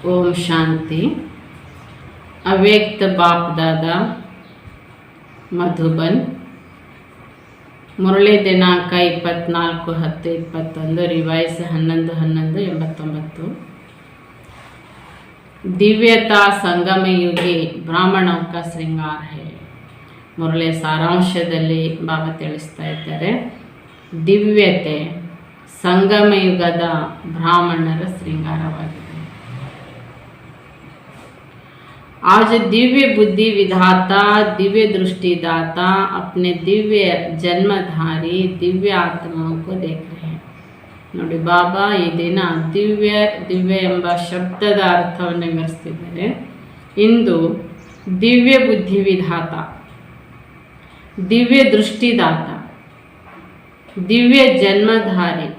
ओम शांति। अव्यक्त बाप दादा मधुबन। मुरಳಿ ದಿನಾಂಕ 24/10/21, ರಿವೈಸ್ 11/11/89। दिव्यता संगम युगी ब्राह्मणों का श्रृंगार है। ಮುರಳಿ ಸಾರಾಂಶದಲ್ಲಿ ಬಾಬಾ ತಿಳಿಸ್ತಾ ಇದ್ದಾರೆ, ದಿವ್ಯತೆ ಸಂಗಮ ಯುಗದ ಬ್ರಾಹ್ಮಣರ ಶೃಂಗಾರವಾಗಿದೆ। आज दिव्य बुद्धि विधाता, दिव्य दृष्टिदाता अपने दिव्य जन्मधारी दिव्य आत्माओं को देख रहे हैं। ನೋಡಿ ಬಾಬಾ ಈ ದಿನ ದಿವ್ಯ ದಿವ್ಯ ಎಂಬ ಶಬ್ದದ ಅರ್ಥವನ್ನು ವಿವರಿಸ್ತಿದ್ದಾರೆ। ಇಂದು ದಿವ್ಯ ಬುದ್ಧಿ ವಿಧಾತ, ದಿವ್ಯ ದೃಷ್ಟಿದಾತ, ದಿವ್ಯ ಜನ್ಮಧಾರಿ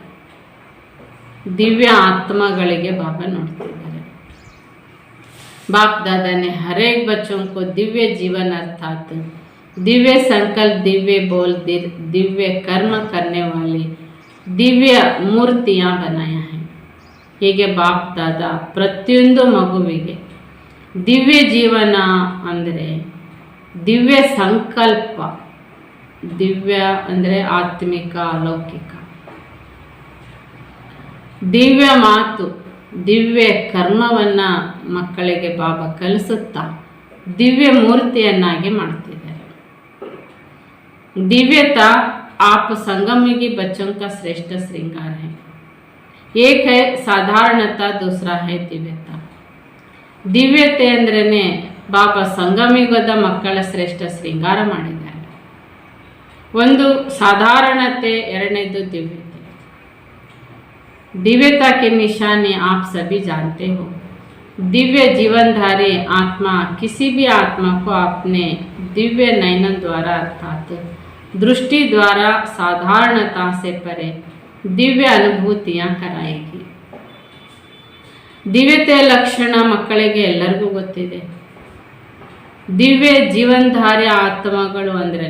ದಿವ್ಯ ಆತ್ಮಗಳಿಗೆ ಬಾಬಾ ನೋಡ್ತಿದ್ದಾರೆ। बाप दादा ने हर एक बच्चों को दिव्य जीवन अर्थात दिव्य संकल्प, दिव्य बोल, दिव्य कर्म करने वाली दिव्य मूर्तियां बनाया है। ಹೀಗೆ ಬಾಪ್ ದಾದಾ ಪ್ರತಿಯೊಂದು ಮಗುವಿಗೆ ದಿವ್ಯ ಜೀವನ ಅಂದರೆ ದಿವ್ಯ ಸಂಕಲ್ಪ, ದಿವ್ಯ ಅಂದರೆ ಆತ್ಮಿಕ ಅಲೌಕಿಕ, ದಿವ್ಯ ಮಾತು, ದಿವ್ಯ ಕರ್ಮವನ್ನು ಮಕ್ಕಳಿಗೆ ಬಾಬಾ ಕಲಿಸುತ್ತಾ ದಿವ್ಯ ಮೂರ್ತಿಯನ್ನಾಗಿ ಮಾಡ್ತಿದ್ದಾರೆ। दिव्यता आप संगमयुगी बच्चों का श्रेष्ठ श्रृंगार है। एक है साधारणता, दूसरा है दिव्यता। ದಿವ್ಯತೆ ಅಂದ್ರೇ ಬಾಬಾ ಸಂಗಮಯುಗದ ಮಕ್ಕಳ ಶ್ರೇಷ್ಠ ಶೃಂಗಾರ ಮಾಡಿದ್ದಾರೆ। ಒಂದು ಸಾಧಾರಣತೆ, ಎರಡನೇದು ದಿವ್ಯತೆ। दिव्यता के निशानी आप सभी जानते हो। दिव्य जीवनधारी आत्मा किसी भी आत्मा को अपने दिव्य नयन द्वारा अर्थात दृष्टि द्वारा साधारणता से परे दिव्य अनुभूतियां कराएगी। दिव्यತೆಯ ಲಕ್ಷಣ ಮಕ್ಕಳಿಗೆ ಎಲ್ಲರಿಗೂ ಗೊತ್ತಿದೆ। ದಿವ್ಯ ಜೀವನಧಾರಿ ಆತ್ಮಗಳು ಅಂದ್ರೆ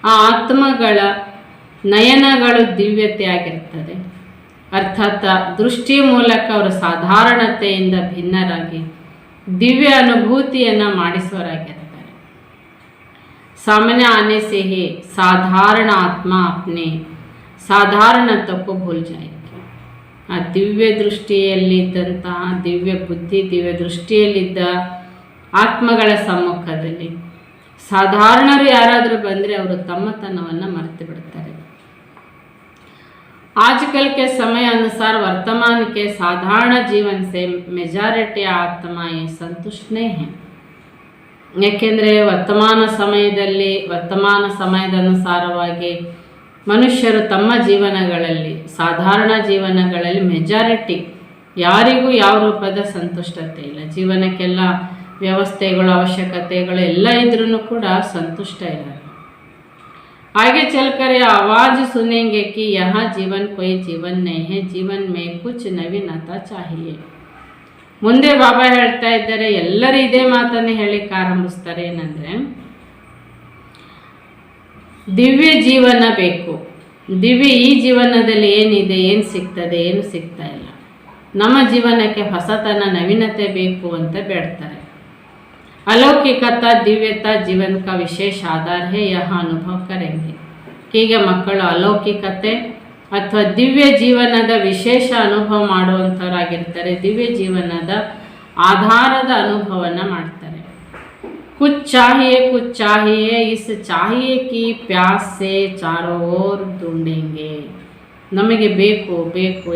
ಆ ಆತ್ಮಗಳ ನಯನಗಳು ದಿವ್ಯತೆ ಆಗಿರ್ತದೆ। ಅರ್ಥಾತ್ ದೃಷ್ಟಿ ಮೂಲಕ ಅವರು ಸಾಧಾರಣತೆಯಿಂದ ಭಿನ್ನರಾಗಿ ದಿವ್ಯ ಅನುಭೂತಿಯನ್ನು ಮಾಡಿಸುವರಾಗಿರ್ತಾರೆ। सामने आने से ही साधारण आत्मा अपने साधारणता को भूल जाएगी। ಆ ದಿವ್ಯ ದೃಷ್ಟಿಯಲ್ಲಿದ್ದಂತಹ ದಿವ್ಯ ಬುದ್ಧಿ, ದಿವ್ಯ ದೃಷ್ಟಿಯಲ್ಲಿದ್ದ ಆತ್ಮಗಳ ಸಮ್ಮುಖದಲ್ಲಿ ಸಾಧಾರಣರು ಯಾರಾದರೂ ಬಂದರೆ ಅವರು ತಮ್ಮತನವನ್ನು ಮರೆತು ಬಿಡ್ತಾರೆ। आजकल के समय अनुसार वर्तमान के साधारण जीवन से मेजॉरिटी आत्माएं संतुष्ट नहीं हैं। ಏಕೆಂದರೆ ವರ್ತಮಾನ ಸಮಯದ ಅನುಸಾರವಾಗಿ ಮನುಷ್ಯರು ತಮ್ಮ ಜೀವನಗಳಲ್ಲಿ, ಸಾಧಾರಣ ಜೀವನಗಳಲ್ಲಿ ಮೆಜಾರಿಟಿ ಯಾರಿಗೂ ಯಾವ ರೂಪದ ಸಂತುಷ್ಟತೆ ಇಲ್ಲ। ಜೀವನಕ್ಕೆಲ್ಲ ವ್ಯವಸ್ಥೆಗಳು, ಅವಶ್ಯಕತೆಗಳು ಎಲ್ಲ ಇದ್ರೂ ಕೂಡ ಸಂತುಷ್ಟ ಇಲ್ಲ। आगे चलकर यह आवाज़ सुनेंगे कि यहाँ जीवन कोई जीवन नहीं है, जीवन में कुछ नवीनता चाहिए। ಮುಂದೆ ಬಾಬಾ ಹೇಳ್ತಾ ಇದ್ದಾರೆ, ಎಲ್ಲರೂ ಇದೇ ಮಾತನ್ನು ಹೇಳಿಕ್ಕೆ ಆರಂಭಿಸ್ತಾರೆ, ಏನಂದರೆ ದಿವ್ಯ ಜೀವನ ಬೇಕು। ದಿವ್ಯ ಈ ಜೀವನದಲ್ಲಿ ಏನಿದೆ, ಏನು ಸಿಗ್ತದೆ, ಏನು ಸಿಗ್ತಾ ಇಲ್ಲ, ನಮ್ಮ ಜೀವನಕ್ಕೆ ಹೊಸತನ, ನವೀನತೆ ಬೇಕು ಅಂತ ಬೇಡ್ತಾರೆ। अलौकिकता, दिव्यता जीवन का विशेष आधार है, यह अनुभव करेंगे। ಹೀಗೆ ಮಕ್ಕಳು ಅಲೌಕಿಕತೆ ಅಥವಾ ದಿವ್ಯ ಜೀವನದ ವಿಶೇಷ ಅನುಭವ ಮಾಡುವಂಥವರಾಗಿರ್ತಾರೆ। ದಿವ್ಯ ಜೀವನದ ಆಧಾರದ ಅನುಭವವನ್ನು ಮಾಡ್ತಾರೆ। कुछ चाहिए इस चाहिए की प्यास से चारों ओर ढूंढेंगे। ನಮಗೆ ಬೇಕು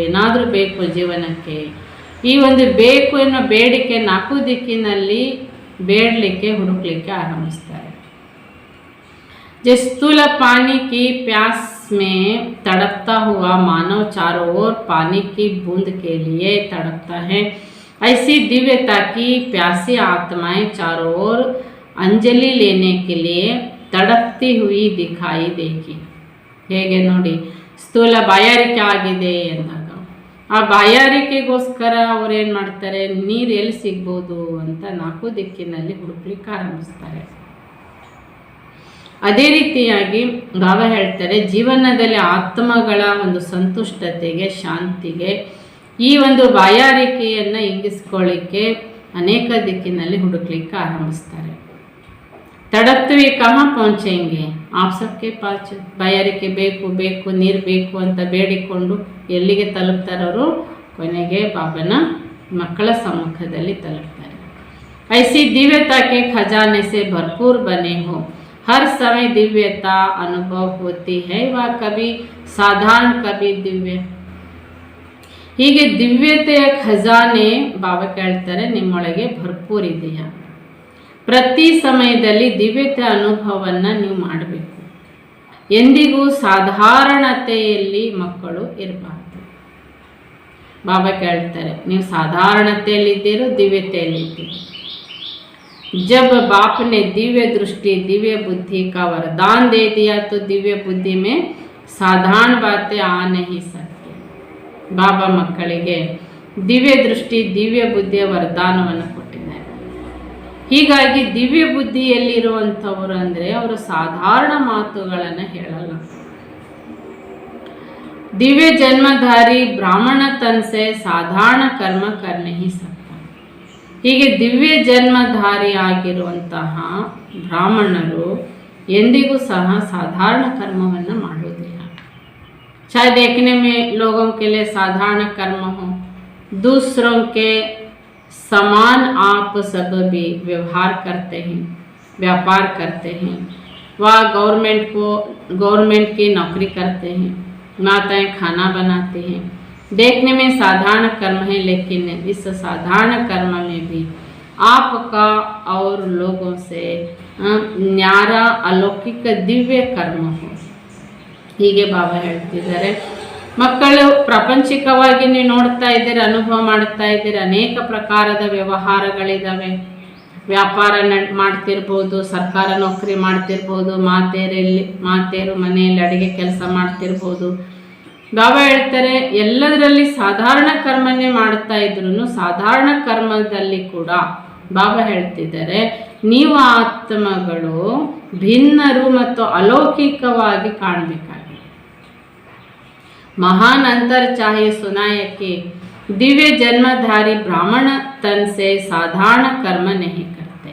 ಏನಾದರೂ ಬೇಕು ಜೀವನಕ್ಕೆ, ಈ ಒಂದು ಬೇಕು ಅನ್ನೋ ಬೇಡಿಕೆ ನಾಲ್ಕು ದಿಕ್ಕಿನಲ್ಲಿ ಬೇಡಲಿಕ್ಕೆ, ಹುಡುಕ್ಲಿಕ್ಕೆ ಆರಂಭಿಸ್ತಾರೆ। जिस स्थूल पानी की प्यास में तड़पता हुआ मानव चारों ओर पानी की बूंद के लिए तड़पता है, ऐसी दिव्यता की प्यासी आत्माएं चारों ओर अंजलि लेने के लिए तड़पती हुई दिखाई देगी। ಹೇಗೆ ನೋಡಿ, ಸ್ಥೂಲ ಬಾಯಾರಿಕೆ ಆಗಿದೆ ಎಂದಾಗ ಆ ಬಾಯಾರಿಕೆಗೋಸ್ಕರ ಅವ್ರು ಏನು ಮಾಡ್ತಾರೆ, ನೀರು ಎಲ್ಲಿ ಸಿಗ್ಬೋದು ಅಂತ ನಾಲ್ಕು ದಿಕ್ಕಿನಲ್ಲಿ ಹುಡುಕ್ಲಿಕ್ಕೆ ಆರಂಭಿಸ್ತಾರೆ। ಅದೇ ರೀತಿಯಾಗಿ ಬಾಬಾ ಹೇಳ್ತಾರೆ, ಜೀವನದಲ್ಲಿ ಆತ್ಮಗಳ ಒಂದು ಸಂತುಷ್ಟತೆಗೆ, ಶಾಂತಿಗೆ ಈ ಒಂದು ಬಾಯಾರಿಕೆಯನ್ನು ಇಂಗಿಸ್ಕೊಳ್ಳಿಕ್ಕೆ ಅನೇಕ ದಿಕ್ಕಿನಲ್ಲಿ ಹುಡುಕ್ಲಿಕ್ಕೆ ಆರಂಭಿಸ್ತಾರೆ. ತಡಪ್ತು ಕहाँ ಪਹੁಂಚेंगे आप सबके पास ಬಾಯಾರಿಕೆ ಬೇಕು ಬೇಕು ನೀರು ಬೇಕು ಅಂತ ಬೇಡಿಕೊಂಡು ಎಲ್ಲಿಗೆ ತಲುಪ್ತಾರವರು? ಕೊನೆಗೆ ಬಾಬನ ಮಕ್ಕಳ ಸಮ್ಮುಖದಲ್ಲಿ ತಲುಪ್ತಾರೆ. ऐसी दिव्यता के खजाने से भरपूर बने हो, हर समय दिव्यता अनुभव होती है, वह कभी साधारण कभी दिव्य. ಹೀಗೆ ದಿವ್ಯತೆಯ ಖಜಾನೆ ಬಾಬಾ ಕೇಳ್ತಾರೆ, ನಿಮ್ಮೊಳಗೆ ಭರ್ಪೂರ್ ಇದೆಯಾ? ಪ್ರತಿ ಸಮಯದಲ್ಲಿ ದಿವ್ಯತೆ ಅನುಭವವನ್ನು ನೀವು ಮಾಡಬೇಕು. ಎಂದಿಗೂ ಸಾಧಾರಣತೆಯಲ್ಲಿ ಮಕ್ಕಳು ಇರಬಾರ್ದು. ಬಾಬಾ ಕೇಳ್ತಾರೆ, ನೀವು ಸಾಧಾರಣತೆಯಲ್ಲಿದ್ದೀರೋ ದಿವ್ಯತೆಯಲ್ಲಿದ್ದೀರೋ? जब बाप ने दिव्य दृष्टि दिव्य बुद्धि का वरदान दे दिया तो दिव्य बुद्धि में साधारण बातें आ नहीं सकती. बाबा ಮಕ್ಕಳಿಗೆ ದಿವ್ಯ ದೃಷ್ಟಿ ದಿವ್ಯ ಬುದ್ಧಿಯ ವರದಾನವನ್ನು ಕೊಟ್ಟಿದ್ದಾರೆ. ಹೀಗಾಗಿ ದಿವ್ಯ ಬುದ್ಧಿಯಲ್ಲಿರುವಂಥವರು ಅಂದರೆ ಅವರು ಸಾಧಾರಣ ಮಾತುಗಳನ್ನು ಹೇಳಲ್ಲ. ದಿವ್ಯ ಜನ್ಮಧಾರಿ ಬ್ರಾಹ್ಮಣ ತನ್ ಸೆ ಸಾಧಾರಣ ಕರ್ಮ ಕರ್ನೆ ಹಿ ಸಕ್ತ. ಹೀಗೆ ದಿವ್ಯ ಜನ್ಮಧಾರಿ ಆಗಿರುವಂತಹ ಬ್ರಾಹ್ಮಣರು ಎಂದಿಗೂ ಸಹ ಸಾಧಾರಣ ಕರ್ಮವನ್ನು ಮಾಡುವುದಿಲ್ಲ. शायद देखने में लोगों के लिए साधारण कर्म हो, दूसरों के समान आप सब भी व्यवहार करते हैं, व्यापार करते हैं, वह गवर्नमेंट की नौकरी करते हैं, माताएं खाना बनाती हैं. देखने में साधारण कर्म है, लेकिन इस साधारण कर्म में भी आपका और लोगों से न्यारा अलौकिक दिव्य कर्म हो. ಹೀಗೆ ಬಾಬಾ ಹೇಳ್ತಿದ್ದಾರೆ, ಮಕ್ಕಳು ಪ್ರಾಪಂಚಿಕವಾಗಿ ನೀವು ನೋಡ್ತಾ ಇದ್ದೀರಿ, ಅನುಭವ ಮಾಡ್ತಾ ಇದ್ದೀರಿ, ಅನೇಕ ಪ್ರಕಾರದ ವ್ಯವಹಾರಗಳಿದ್ದಾವೆ. ವ್ಯಾಪಾರ ಮಾಡ್ತಿರ್ಬೋದು, ಸರ್ಕಾರ ನೌಕರಿ ಮಾಡ್ತಿರ್ಬೋದು, ಮಾತೆಯರು ಮನೆಯಲ್ಲಿ ಅಡುಗೆ ಕೆಲಸ ಮಾಡ್ತಿರ್ಬೋದು. ಬಾಬಾ ಹೇಳ್ತಾರೆ, ಎಲ್ಲದರಲ್ಲಿ ಸಾಧಾರಣ ಕರ್ಮನೇ ಮಾಡ್ತಾ ಇದ್ರು ಸಾಧಾರಣ ಕರ್ಮದಲ್ಲಿ ಕೂಡ ಬಾಬಾ ಹೇಳ್ತಿದ್ದಾರೆ, ನೀವು ಆತ್ಮಗಳು ಭಿನ್ನರು ಮತ್ತು ಅಲೌಕಿಕವಾಗಿ ಕಾಣಬೇಕಾಗಿದೆ. महान अंतर चाहिए सुनाए कि दिव्य जन्मधारी ब्राह्मण तन से साधारण कर्म नहीं करते.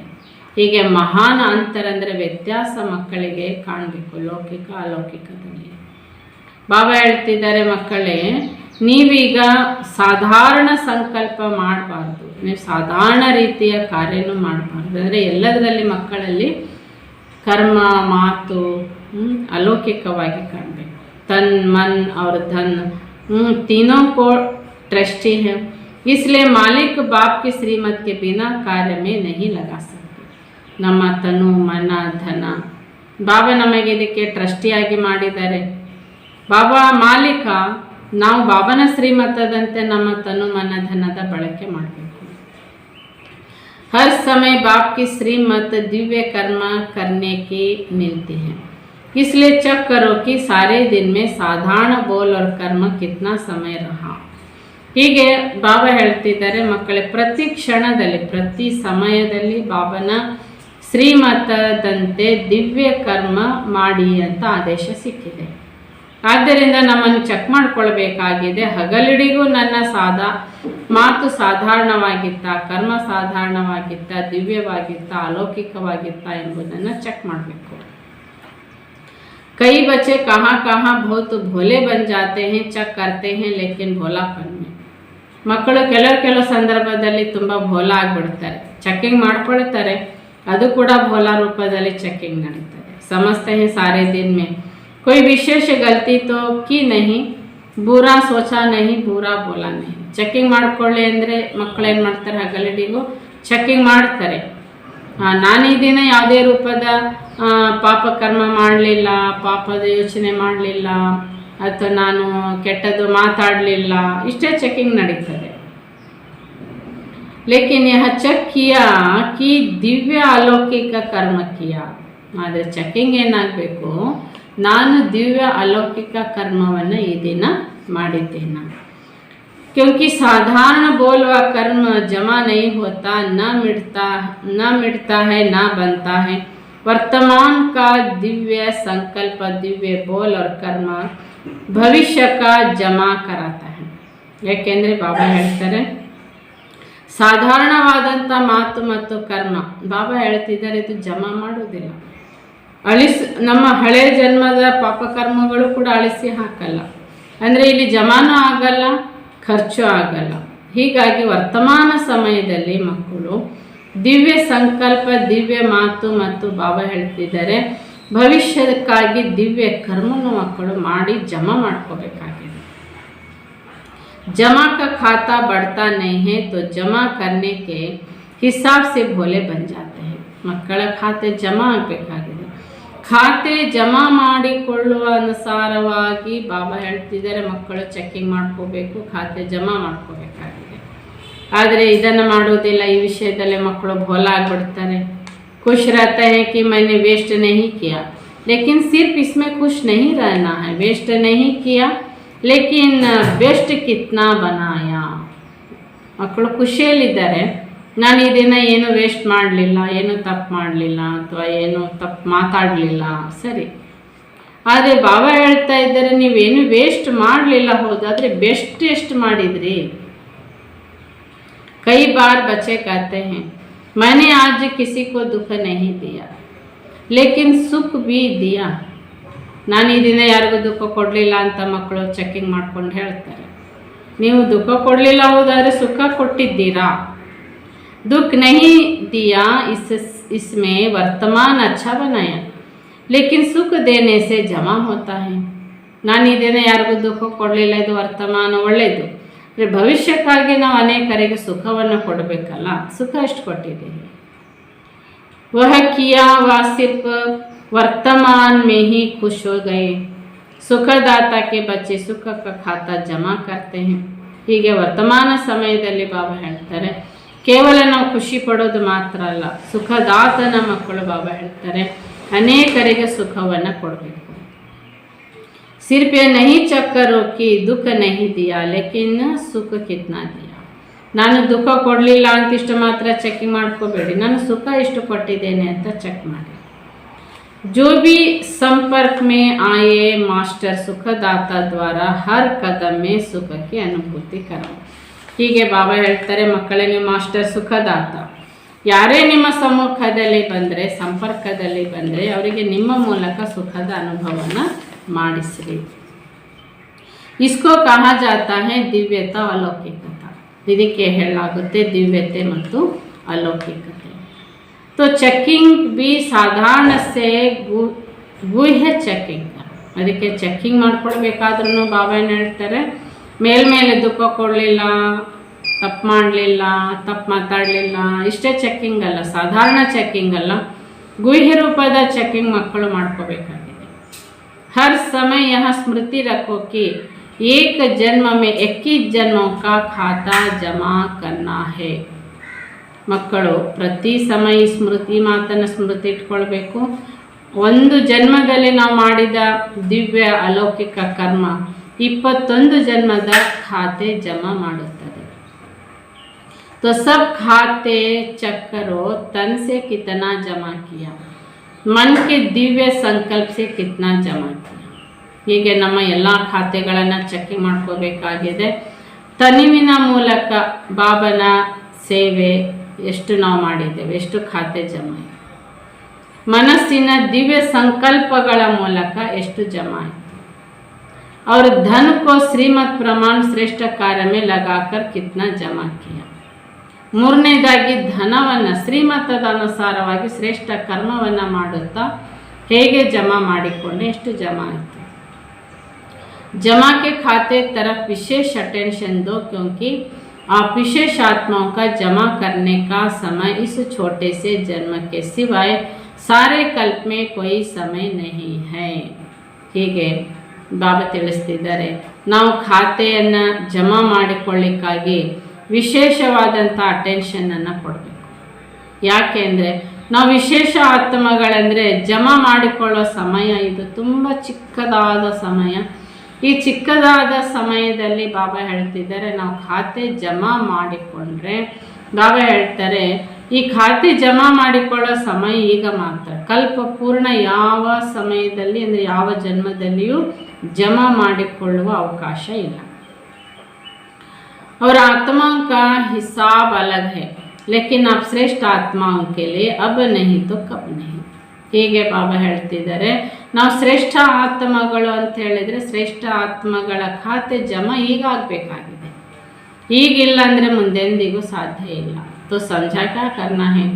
ಹೀಗೆ ಮಹಾನ್ ಅಂತರ ಅಂದರೆ ವ್ಯತ್ಯಾಸ ಮಕ್ಕಳಿಗೆ ಕಾಣಬೇಕು, ಲೌಕಿಕ ಅಲೌಕಿಕದಲ್ಲಿ. ಬಾಬಾ ಹೇಳ್ತಿದ್ದಾರೆ, ಮಕ್ಕಳೇ ನೀವೀಗ ಸಾಧಾರಣ ಸಂಕಲ್ಪ ಮಾಡಬಾರ್ದು, ನೀವು ಸಾಧಾರಣ ರೀತಿಯ ಕಾರ್ಯನೂ ಮಾಡಬಾರ್ದು. ಅಂದರೆ ಎಲ್ಲದರಲ್ಲಿ ಮಕ್ಕಳಲ್ಲಿ ಕರ್ಮ ಮಾತು ಅಲೌಕಿಕವಾಗಿ ಕಾಣಬೇಕು. तन मन और धन तीनों को ट्रस्टी है, इसलिए मालिक बाप की श्रीमत के बिना कार्य में नहीं लगा सकते. ನಮ್ಮ ತನು ಮನ ಧನ ಬಾಬಾ ನಮಗೆ ಇದಕ್ಕೆ ಟ್ರಸ್ಟಿಯಾಗಿ ಮಾಡಿದ್ದಾರೆ. ಬಾಬಾ ಮಾಲೀಕ, ನಾವು ಬಾಬನ ಶ್ರೀಮತದಂತೆ ನಮ್ಮ ತನು ಮನ ಧನದ ಬಳಕೆ ಮಾಡಬೇಕು. हर समय बाप की श्रीमत दिव्य कर्म करने की मिलती है, इसलिए चेक करो कि सारे दिन में साधारण बोल और कर्म कितना समय रहा. ಹೀಗೆ ಬಾಬಾ ಹೇಳ್ತಿದ್ದಾರೆ, ಮಕ್ಕಳೇ ಪ್ರತಿ ಕ್ಷಣದಲ್ಲಿ ಪ್ರತಿ ಸಮಯದಲ್ಲಿ ಬಾಬನ ಶ್ರೀಮತದಂತೆ ದಿವ್ಯ ಕರ್ಮ ಮಾಡಿ ಅಂತ ಆದೇಶ ಸಿಕ್ಕಿದೆ. ಆದ್ದರಿಂದ ನಮ್ಮನ್ನು ಚೆಕ್ ಮಾಡಿಕೊಳ್ಬೇಕಾಗಿದೆ, ಹಗಲಿಡಿಗೂ ನನ್ನ ಮಾತು ಸಾಧಾರಣವಾಗಿತ್ತಾ, ಕರ್ಮ ಸಾಧಾರಣವಾಗಿತ್ತಾ, ದಿವ್ಯವಾಗಿತ್ತಾ, ಅಲೌಕಿಕವಾಗಿತ್ತಾ ಎಂಬುದನ್ನು ಚೆಕ್ ಮಾಡಬೇಕು. कई बच्चे कहाँ कहाँ बहुत भोले बन जाते हैं, चेक करते हैं लेकिन भोलापन में. ಮಕ್ಕಳು ಕೆಲವು ಸಂದರ್ಭದಲ್ಲಿ ತುಂಬ ಭೋಲ ಆಗಿಬಿಡ್ತಾರೆ, ಚೆಕ್ಕಿಂಗ್ ಮಾಡ್ಕೊಳ್ತಾರೆ, ಅದು ಕೂಡ ಭೋಲಾ ರೂಪದಲ್ಲಿ ಚೆಕ್ಕಿಂಗ್ ನಡೀತದೆ. समझते हैं सारे दिन में कोई विशेष गलती तो की नहीं, बुरा सोचा नहीं, बुरा बोला नहीं. ಚೆಕ್ಕಿಂಗ್ ಮಾಡ್ಕೊಳ್ಳಿ ಅಂದರೆ ಮಕ್ಕಳು ಏನು ಮಾಡ್ತಾರೆ, ಹಗಲಿಡಿಗೂ ಚೆಕ್ಕಿಂಗ್ ಮಾಡ್ತಾರೆ. ನಾನು ಈ ದಿನ ಯಾವುದೇ ರೂಪದ ಪಾಪ ಕರ್ಮ ಮಾಡಲಿಲ್ಲ, ಪಾಪದ ಯೋಚನೆ ಮಾಡಲಿಲ್ಲ, ಅಥವಾ ನಾನು ಕೆಟ್ಟದ್ದು ಮಾತಾಡಲಿಲ್ಲ, ಇಷ್ಟೇ ಚೆಕಿಂಗ್ ನಡೀತದೆ. ಲೇಕಿನ್ ಯಹ ಚೆಕ್ ಕಿಯಾ ಕಿ ದಿವ್ಯ ಅಲೌಕಿಕ ಕರ್ಮ ಕಿಯಾ. ಆದರೆ ಚೆಕಿಂಗ್ ಏನಾಗಬೇಕು, ನಾನು ದಿವ್ಯ ಅಲೌಕಿಕ ಕರ್ಮವನ್ನು ಈ ದಿನ ಮಾಡಿದ್ದೇನೆ. क्योंकि साधारण बोल व कर्म जमा नहीं होता, न मिटता है, न बनता है. वर्तमान का दिव्य संकल्प, दिव्य बोल और कर्म भविष्य का जमा कराता है. ಯಾಕೆಂದರೆ ಬಾಬಾ ಹೇಳ್ತಾರೆ ಸಾಧಾರಣವಾದಂಥ ಮಾತು ಮತ್ತು ಕರ್ಮ, ಬಾಬಾ ಹೇಳ್ತಿದ್ದಾರೆ ಇದು ಜಮಾ ಮಾಡೋದಿಲ್ಲ. ನಮ್ಮ ಹಳೆ ಜನ್ಮದ ಪಾಪಕರ್ಮಗಳು ಕೂಡ ಅಳಿಸಿ ಹಾಕಲ್ಲ. ಅಂದರೆ ಇಲ್ಲಿ ಜಮಾನೂ ಆಗಲ್ಲ, ಖರ್ಚು ಆಗಲ್ಲ. ಹೀಗಾಗಿ ವರ್ತಮಾನ ಸಮಯದಲ್ಲಿ ಮಕ್ಕಳು ದಿವ್ಯ ಸಂಕಲ್ಪ, ದಿವ್ಯ ಮಾತು ಮತ್ತು ಬಾಬಾ ಹೇಳ್ತಿದ್ದಾರೆ ಭವಿಷ್ಯಕ್ಕಾಗಿ ದಿವ್ಯ ಕರ್ಮವನ್ನು ಮಕ್ಕಳು ಮಾಡಿ ಜಮಾ ಮಾಡ್ಕೋಬೇಕಾಗಿದೆ. जमा का खाता बढ़ता नहीं है तो जमा करने के हिसाब से भोले बन जाते हैं. ಮಕ್ಕಳ ಖಾತೆ ಜಮಾ ಆಗಬೇಕಾಗಿದೆ. ಖಾತೆ ಜಮಾ ಮಾಡಿಕೊಳ್ಳುವ ಅನುಸಾರವಾಗಿ ಬಾಬಾ ಹೇಳ್ತಿದ್ದಾರೆ ಮಕ್ಕಳು ಚೆಕ್ಕಿಂಗ್ ಮಾಡ್ಕೋಬೇಕು, ಖಾತೆ ಜಮಾ ಮಾಡ್ಕೋಬೇಕಾಗಿದೆ. ಆದರೆ ಇದನ್ನು ಮಾಡೋದಿಲ್ಲ. ಈ ವಿಷಯದಲ್ಲಿ ಮಕ್ಕಳು ಭೋಲ ಆಗಿಬಿಡ್ತಾರೆ. खुश रहता है कि मैंने वेस्ट नहीं किया, लेकिन सिर्फ इसमें खुश नहीं रहना है. वेस्ट नहीं किया लेकिन ಬೆಸ್ಟ್ ಕಿತ್ನಾ ಬನಾಯ. ಮಕ್ಕಳು ಖುಷಿಯಲ್ಲಿದ್ದಾರೆ, ನಾನು ಈ ದಿನ ಏನು ವೇಸ್ಟ್ ಮಾಡಲಿಲ್ಲ, ಏನು ತಪ್ಪು ಮಾಡಲಿಲ್ಲ ಅಥವಾ ಏನು ತಪ್ಪು ಮಾತಾಡಲಿಲ್ಲ, ಸರಿ. ಆದರೆ ಬಾಬಾ ಹೇಳ್ತಾ ಇದ್ದಾರೆ ನೀವೇನು ವೇಸ್ಟ್ ಮಾಡಲಿಲ್ಲ, ಹೋದಾದರೆ ಬೆಸ್ಟ್ ಎಷ್ಟು ಮಾಡಿದ್ರಿ. ಕೈ ಬಾರ್ ಬಚ್ಚೆ कहते हैं मैंने आज किसी को दुख नहीं दिया लेकिन सुख भी दिया. ನಾನು ಈ ದಿನ ಯಾರಿಗೂ ದುಃಖ ಕೊಡಲಿಲ್ಲ ಅಂತ ಮಕ್ಕಳು ಚೆಕ್ಕಿಂಗ್ ಮಾಡ್ಕೊಂಡು ಹೇಳ್ತಾರೆ. ನೀವು ದುಃಖ ಕೊಡಲಿಲ್ಲ, ಹೋದಾದರೆ ಸುಖ ಕೊಟ್ಟಿದ್ದೀರಾ. दुख नहीं दिया इसमें वर्तमान अच्छा बनाया लेकिन सुख देने से जमा होता है. ನಾನು ಈ ದಿನ ಯಾರಿಗೂ ದುಃಖ ಕೊಡಲಿಲ್ಲ, ಇದು ವರ್ತಮಾನ ಒಳ್ಳೆಯದು. ಅಂದರೆ ಭವಿಷ್ಯಕ್ಕಾಗಿ ನಾವು ಅನೇಕರಿಗೆ ಸುಖವನ್ನು ಕೊಡಬೇಕಲ್ಲ. ಸುಖ ಎಷ್ಟು ಕೊಟ್ಟಿದ್ದೀರಿ. वह किया वह सिर्फ वर्तमान में ही खुश हो गए. सुखदाता के बच्चे सुख का खाता जमा करते हैं. ಹೀಗೆ ವರ್ತಮಾನ ಸಮಯದಲ್ಲಿ ಬಾಬಾ ಹೇಳ್ತಾರೆ ಕೇವಲ ನಾವು ಖುಷಿ ಪಡೋದು ಮಾತ್ರ ಅಲ್ಲ, ಸುಖದಾತನ ಮಕ್ಕಳು ಬಾಬಾ ಹೇಳ್ತಾರೆ ಅನೇಕರಿಗೆ ಸುಖವನ್ನು ಕೊಡಬೇಕು. सिर्फ ये नहीं चेक करो कि दुख नहीं दिया लेकिन सुख कितना दिया. ನಾನು ದುಃಖ ಕೊಡಲಿಲ್ಲ ಅಂತ ಇಷ್ಟು ಮಾತ್ರ ಚೆಕಿಂಗ್ ಮಾಡ್ಕೋಬೇಡಿ, ನಾನು ಸುಖ ಎಷ್ಟು ಕೊಟ್ಟಿದ್ದೇನೆ ಅಂತ ಚೆಕ್ ಮಾಡಿ. जो भी संपर्क में आए मास्टर सुखदाता द्वारा हर कदम में सुख की अनुभूति करो. ಹೀಗೆ ಬಾಬಾ ಹೇಳ್ತಾರೆ ಮಕ್ಕಳೇ ನೀವು ಮಾಸ್ಟರ್ ಸುಖದಾತ, ಯಾರೇ ನಿಮ್ಮ ಸಮ್ಮುಖದಲ್ಲಿ ಬಂದರೆ ಸಂಪರ್ಕದಲ್ಲಿ ಬಂದರೆ ಅವರಿಗೆ ನಿಮ್ಮ ಮೂಲಕ ಸುಖದ ಅನುಭವನ ಮಾಡಿಸ್ರಿ. ಇಸ್ಕೋ ಕಹಾ ಜಾತಾ ಹೈ ದಿವ್ಯತಾ ಅಲೌಕಿಕತಾ. ಇದಕ್ಕೆ ಹೇಳಲಾಗುತ್ತೆ ದಿವ್ಯತೆ ಮತ್ತು ಅಲೌಕಿಕತೆ. तो ಚೆಕ್ಕಿಂಗ್ ಬಿ ಸಾಧಾರಣ ಸೇ ಗುಹ್ಯ ಚೆಕ್ಕಿಂಗ್. ಅದಕ್ಕೆ ಚೆಕ್ಕಿಂಗ್ ಮಾಡ್ಕೊಳ್ಬೇಕಾದ್ರೂ ಬಾಬಾ ಏನು ಹೇಳ್ತಾರೆ ಮೇಲ್ಮೇಲೆ ದುಃಖ ಕೊಡಲಿಲ್ಲ, ತಪ್ಪು ಮಾಡಲಿಲ್ಲ, ತಪ್ಪು ಮಾತಾಡಲಿಲ್ಲ, ಇಷ್ಟೇ ಚೆಕ್ಕಿಂಗ್ ಅಲ್ಲ, ಸಾಧಾರಣ ಚೆಕ್ಕಿಂಗ್ ಅಲ್ಲ, ಗುಹ್ಯ ರೂಪದ ಚೆಕ್ಕಿಂಗ್ ಮಕ್ಕಳು ಮಾಡ್ಕೋಬೇಕಾಗಿದೆ. हर समय यह स्मृति रखो कि एक जन्म में 21 जन्मों का खाता जमा करना है. ಮಕ್ಕಳು ಪ್ರತಿ ಸಮಯ ಈ ಸ್ಮೃತಿ ಮಾತನ್ನು ಸ್ಮೃತಿ ಇಟ್ಕೊಳ್ಬೇಕು. ಒಂದು ಜನ್ಮದಲ್ಲಿ ನಾವು ಮಾಡಿದ ದಿವ್ಯ ಅಲೌಕಿಕ ಕರ್ಮ 21 ಜನ್ಮದ ಖಾತೆ ಜಮಾ ಮಾಡುತ್ತದೆ. तो सब खाते चेक करो तन से कितना जमा किया, मन के दिव्य संकल्प से कितना जमा किया. ಹೀಗೆ ನಮ್ಮ ಎಲ್ಲ ಖಾತೆಗಳನ್ನು ಚೆಕಿಂಗ್ ಮಾಡ್ಕೋಬೇಕಾಗಿದೆ. ತನುವಿನ ಮೂಲಕ ಬಾಬನ ಸೇವೆ ಎಷ್ಟು ನಾವು ಮಾಡಿದ್ದೇವೆ, ಎಷ್ಟು ಖಾತೆ ಜಮಾ ಇದೆ. ಮನಸ್ಸಿನ ದಿವ್ಯ ಸಂಕಲ್ಪಗಳ ಮೂಲಕ ಎಷ್ಟು ಜಮಾ ಆಯಿತು. और धन को श्रीमत प्रमाण श्रेष्ठ कार्य में लगाकर कितना जमा किया. ಮೂರನೇದಾಗಿ ಧನವನ್ನು ಶ್ರೀಮತದ ಅನುಸಾರವಾಗಿ ಶ್ರೇಷ್ಠ ಕರ್ಮವನ್ನು ಮಾಡುತ್ತಾ ಹೇಗೆ ಜಮಾ ಮಾಡಿಕೊಂಡೆ, ಎಷ್ಟು ಜಮಾ ಆಯಿತು. जमा के खाते तरफ विशेष अटेंशन दो क्योंकि आप विशेष आत्माओं का जमा करने का समय इस छोटे से जन्म के सिवाय सारे कल्प में कोई समय नहीं है. ಹೀಗೆ ಬಾಬಾ ತಿಳಿಸ್ತಿದ್ದಾರೆ ನಾವು ಖಾತೆಯನ್ನು ಜಮಾ ಮಾಡಿಕೊಳ್ಳಿಕ್ಕಾಗಿ ವಿಶೇಷವಾದಂಥ ಅಟೆನ್ಷನನ್ನು ಕೊಡಬೇಕು. ಯಾಕೆ ಅಂದರೆ ನಾವು ವಿಶೇಷ ಆತ್ಮಗಳಂದರೆ ಜಮಾ ಮಾಡಿಕೊಳ್ಳೋ ಸಮಯ ಇದು ತುಂಬ ಚಿಕ್ಕದಾದ ಸಮಯ. ಈ ಚಿಕ್ಕದಾದ ಸಮಯದಲ್ಲಿ ಬಾಬಾ ಹೇಳ್ತಿದ್ದಾರೆ ನಾವು ಖಾತೆ ಜಮಾ ಮಾಡಿಕೊಂಡ್ರೆ, ಬಾಬಾ ಹೇಳ್ತಾರೆ ಈ ಖಾತೆ ಜಮಾ ಮಾಡಿಕೊಳ್ಳೋ ಸಮಯ ಈಗ ಮಾತ್ರ, ಕಲ್ಪ ಪೂರ್ಣ ಯಾವ ಸಮಯದಲ್ಲಿ ಅಂದರೆ ಯಾವ ಜನ್ಮದಲ್ಲಿಯೂ ಜಮಾ ಮಾಡಿಕೊಳ್ಳುವ ಅವಕಾಶ ಇಲ್ಲ. और आत्माओं का हिसाब अलग है, लेकिन अब श्रेಷ್ಠ ಆತ್ಮಾओं के लिए अब नहीं तो कब नहीं. ಹೀಗೆ ಬಾಬಾ ಹೇಳ್ತಿದ್ದಾರೆ, ನಾವು ಶ್ರೇಷ್ಠ ಆತ್ಮಗಳು ಅಂತ ಹೇಳಿದರೆ ಶ್ರೇಷ್ಠ ಆತ್ಮಗಳ ಖಾತೆ ಜಮಾ ಈಗ ಆಗಬೇಕಾಗಿದೆ. ಈಗಿಲ್ಲ ಅಂದರೆ ಮುಂದೆಂದಿಗೂ ಸಾಧ್ಯ ಇಲ್ಲ. तो समझा क्या करना है,